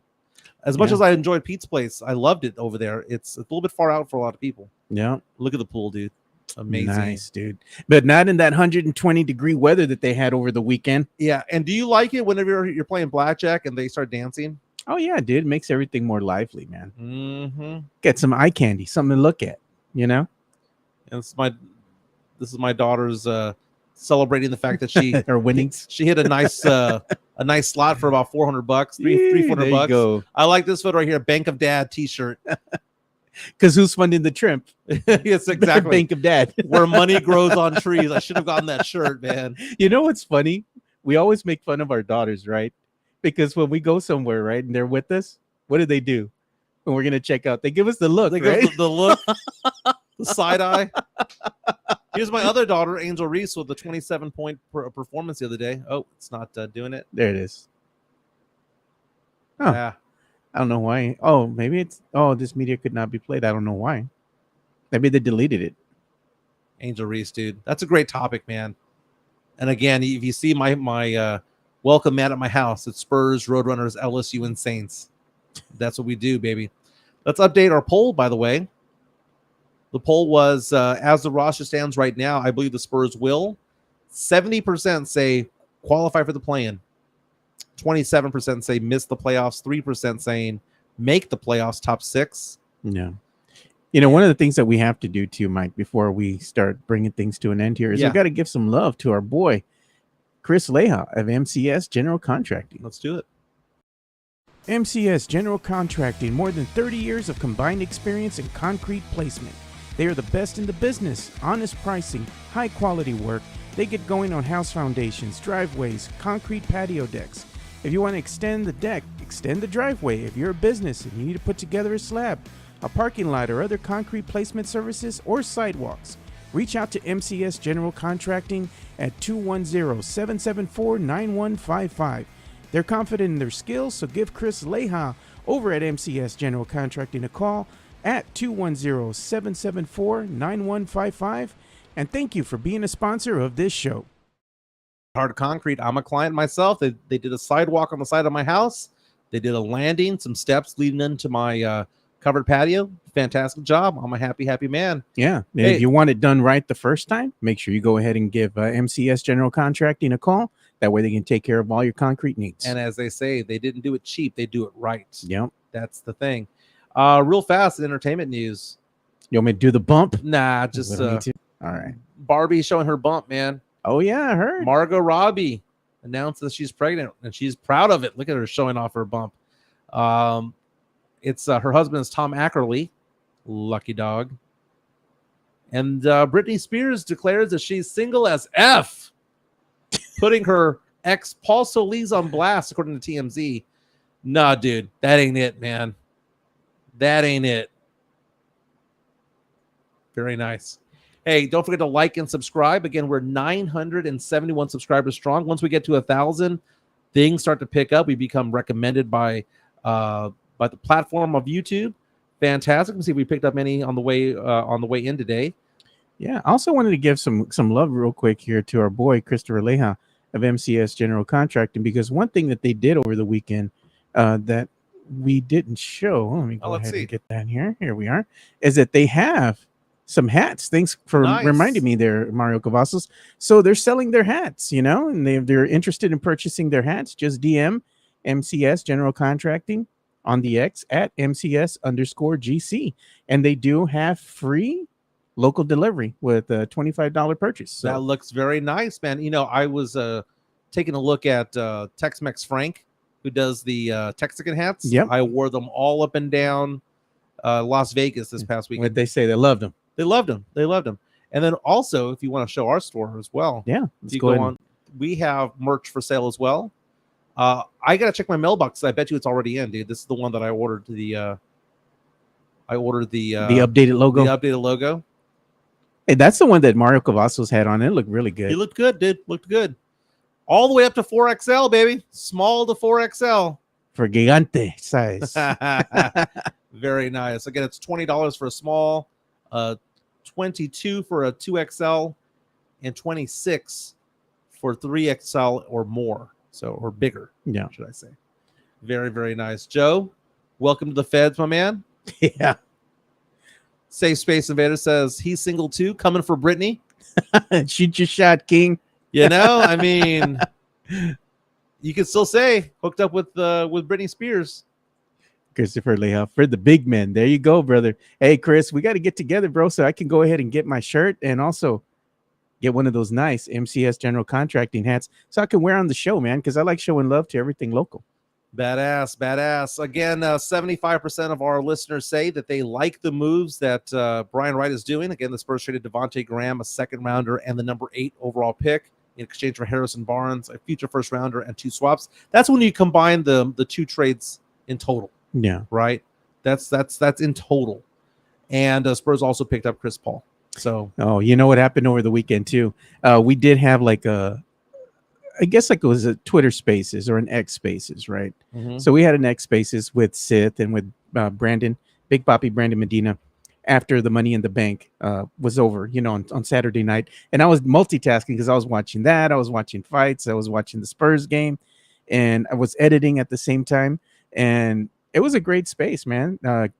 As much as I enjoyed Pete's place, I loved it over there. It's a little bit far out for a lot of people. Yeah. Look at the pool, dude. Amazing. Nice, dude. But not in that 120-degree weather that they had over the weekend. Yeah. And do you like it whenever you're playing blackjack and they start dancing? Oh, yeah, dude. It makes everything more lively, man. Mm-hmm. Get some eye candy, something to look at, you know? And this is my daughter's celebrating the fact that she her winnings. She hit a nice slot for about $400, $300 bucks. Go. I like this photo right here, Bank of Dad t-shirt. Because who's funding the trimp? Yes, exactly. Bank of Dad. Where money grows on trees. I should have gotten that shirt, man. You know what's funny? We always make fun of our daughters, right? Because when we go somewhere, right, and they're with us, what do? When we're gonna check out, they give us the look. They right? give the look, the side eye. Here's my other daughter, Angel Reese, with the 27-point performance the other day. Oh, it's not doing it. There it is. Oh, Yeah. I don't know why. Oh, maybe it's. Oh, this media could not be played. I don't know why. Maybe they deleted it. Angel Reese, dude. That's a great topic, man. And again, if you see my welcome mat at my house, it's Spurs, Roadrunners, LSU, and Saints. That's what we do, baby. Let's update our poll, by the way. The poll was, as the roster stands right now, I believe the Spurs will. 70% say qualify for the play-in. 27% say miss the playoffs. 3% saying make the playoffs, top 6. Yeah. You know, one of the things that we have to do too, Mike, before we start bringing things to an end here is we got to give some love to our boy, Chris Leha of MCS General Contracting. Let's do it. MCS General Contracting, more than 30 years of combined experience in concrete placement. They are the best in the business, honest pricing, high quality work. They get going on house foundations, driveways, concrete patio decks. If you want to extend the deck, extend the driveway. If you're a business and you need to put together a slab, a parking lot, or other concrete placement services or sidewalks, reach out to MCS General Contracting at 210-774-9155. They're confident in their skills, so give Chris Leha over at MCS General Contracting a call at 210-774-9155. And thank you for being a sponsor of this show. Hard Concrete. I'm a client myself. They did a sidewalk on the side of my house. They did a landing, some steps leading into my covered patio. Fantastic job. I'm a happy man. Yeah. And if you want it done right the first time, make sure you go ahead and give MCS General Contracting a call. That way they can take care of all your concrete needs. And as they say, they didn't do it cheap. They do it right. Yep. That's the thing. Real fast, entertainment news. You want me to do the bump? Nah, just All right. Barbie showing her bump, man. Oh, yeah, I heard. Margot Robbie announced that she's pregnant, and she's proud of it. Look at her showing off her bump. It's her husband is Tom Ackerley, lucky dog. And Britney Spears declares that she's single as F, putting her ex Paul Solis on blast, according to TMZ. Nah, dude, that ain't it, man. That ain't it. Very nice. Hey, don't forget to like and subscribe. Again, we're 971 subscribers strong. Once we get to 1,000, things start to pick up. We become recommended by the platform of YouTube. Fantastic. Let's see if we picked up any on the way in today. Yeah. I also wanted to give some love real quick here to our boy Christopher Leja of MCS General Contracting, because one thing that they did over the weekend that we didn't show. Let me go ahead and get that here. Here we are. Is that they have some hats. Thanks for reminding me there, Mario Cavazos. So they're selling their hats, and they're interested in purchasing their hats. Just DM MCS General Contracting on the X at MCS_GC. And they do have free local delivery with a $25 purchase. So that looks very nice, man. I was taking a look at Tex-Mex Frank, who does the Texican hats. Yep. I wore them all up and down Las Vegas this past weekend. What they say, they loved them. They loved them. And then also, if you want to show our store as well, let's go on. We have merch for sale as well. I gotta check my mailbox. I bet you it's already in, dude. This is the one that I ordered. The updated logo. The updated logo. Hey, that's the one that Mario Cavazos had on. It looked really good. He looked good, dude. Looked good. All the way up to 4XL, baby. Small to 4XL. For gigante size. Very nice. Again, it's $20 for a small, $22 for a 2XL, and $26 for 3XL or more. Or bigger. Yeah. Should I say. Very, very nice. Joe, welcome to the feds, my man. Yeah. Safe Space Invader says he's single too, coming for Britney. Shoot your shot, King. I mean, you could still say hooked up with Britney Spears. Christopher Leja for the big men. There you go, brother. Hey, Chris, we got to get together, bro, so I can go ahead and get my shirt and also get one of those nice MCS General Contracting hats so I can wear on the show, man, because I like showing love to everything local. Badass. Again, 75% of our listeners say that they like the moves that Brian Wright is doing. Again, the Spurs traded Devontae Graham, a second rounder, and the number 8 overall pick in exchange for Harrison Barnes, a future first rounder, and 2 swaps. That's when you combine the 2 trades in total. Yeah. Right. That's in total. And Spurs also picked up Chris Paul. So, you know what happened over the weekend too? We did have I guess it was a Twitter Spaces or an X Spaces, right? Mm-hmm. So we had an X Spaces with Sith and with Brandon, Big Papi Brandon Medina, after the Money in the Bank was over, on Saturday night. And I was multitasking because I was watching that. I was watching fights. I was watching the Spurs game, and I was editing at the same time. And it was a great space, man.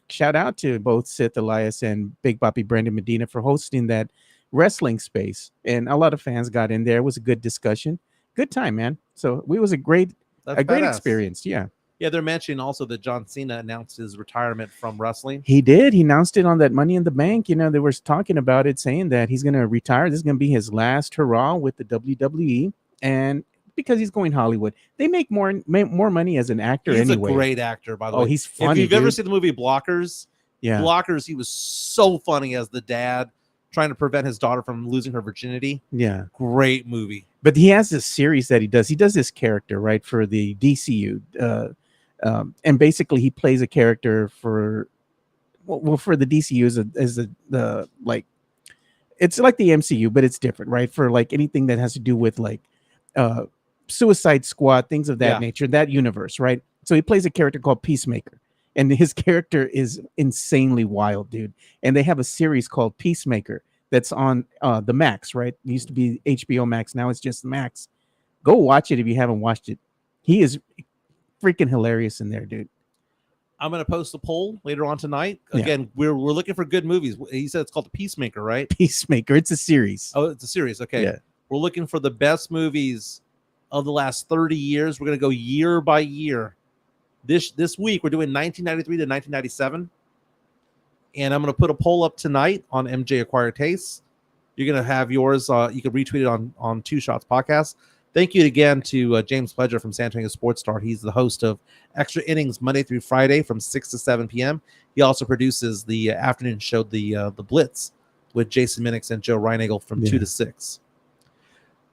Shout out to both Sith Elias and Big Papi Brandon Medina for hosting that wrestling space. And a lot of fans got in there. It was a good discussion. Good time, man. So it was a great experience. Yeah. Yeah, they're mentioning also that John Cena announced his retirement from wrestling. He did. He announced it on that Money in the Bank. They were talking about it, saying that he's going to retire. This is going to be his last hurrah with the WWE. And because he's going Hollywood, they make more money as an actor anyway. He's a great actor, by the way. He's funny. If you've ever seen the movie Blockers, yeah, Blockers, he was so funny as the dad trying to prevent his daughter from losing her virginity. Yeah, great movie. But he has this series that he does. He does this character, right, for the DCU, and basically he plays a character for the DCU as the like, it's like the MCU, but it's different, right? For like anything that has to do with like Suicide Squad, things of that nature, that universe, right? So he plays a character called Peacemaker, And his character is insanely wild, dude. And they have a series called Peacemaker that's on the Max, right? It used to be HBO Max. Now it's just Max. Go watch it if you haven't watched it. He is freaking hilarious in there, dude. I'm going to post a poll later on tonight. Again, we're looking for good movies. He said it's called The Peacemaker, right? Peacemaker. It's a series. Oh, it's a series. Okay. Yeah. We're looking for the best movies of the last 30 years. We're going to go year by year. This week, we're doing 1993 to 1997. And I'm going to put a poll up tonight on MJ Acquired Tastes. You're going to have yours. You can retweet it on Two Shots Podcast. Thank you again to James Pledger from San Antonio Sportscast. He's the host of Extra Innings Monday through Friday from 6 to 7 p.m. He also produces the afternoon show, the Blitz, with Jason Minix and Joe Reinagle from 2 to 6.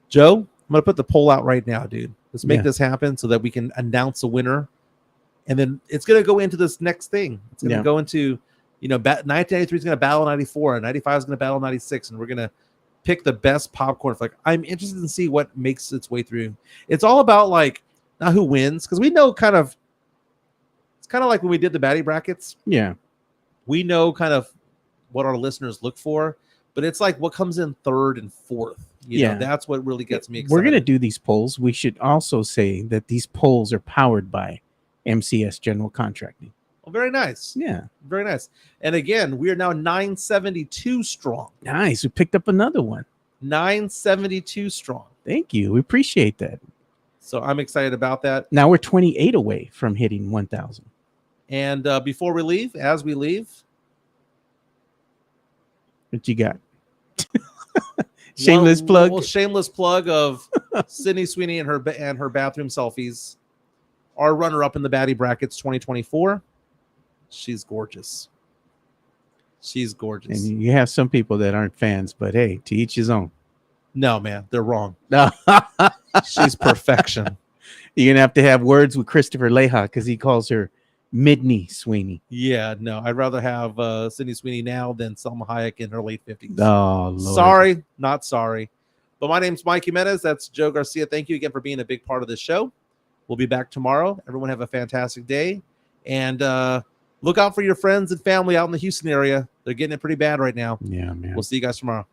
Joe, I'm going to put the poll out right now, dude. Let's make this happen so that we can announce a winner. And then it's going to go into this next thing. It's going to go into, 1993 is going to battle 94, and 95 is going to battle 96, and we're going to pick the best popcorn. I'm interested to see what makes its way through. It's all about not who wins, because we know it's kind of like when we did the baddie brackets. Yeah, we know kind of what our listeners look for, but it's like what comes in third and fourth. You know, that's what really gets me excited. We're gonna do these polls. We should also say that these polls are powered by MCS General Contracting. Well, very nice. Yeah, very nice. And again, we are now 972 strong. Nice. We picked up another one. 972 strong. Thank you. We appreciate that. So I'm excited about that. Now we're 28 away from hitting 1,000. And before we leave, as we leave, what you got? Shameless plug. Well, shameless plug of Sydney Sweeney and her bathroom selfies. Our runner-up in the baddie brackets 2024. She's gorgeous. She's gorgeous. And you have some people that aren't fans, but hey, to each his own. No, man, they're wrong. She's perfection. You're going to have words with Christopher Leha because he calls her Midney Sweeney. Yeah, no, I'd rather have Sydney Sweeney now than Selma Hayek in her late 50s. Oh, Lord. Sorry, not sorry. But my name's Mike Jimenez. That's Joe Garcia. Thank you again for being a big part of this show. We'll be back tomorrow. Everyone have a fantastic day. And look out for your friends and family out in the Houston area. They're getting it pretty bad right now. Yeah, man. We'll see you guys tomorrow.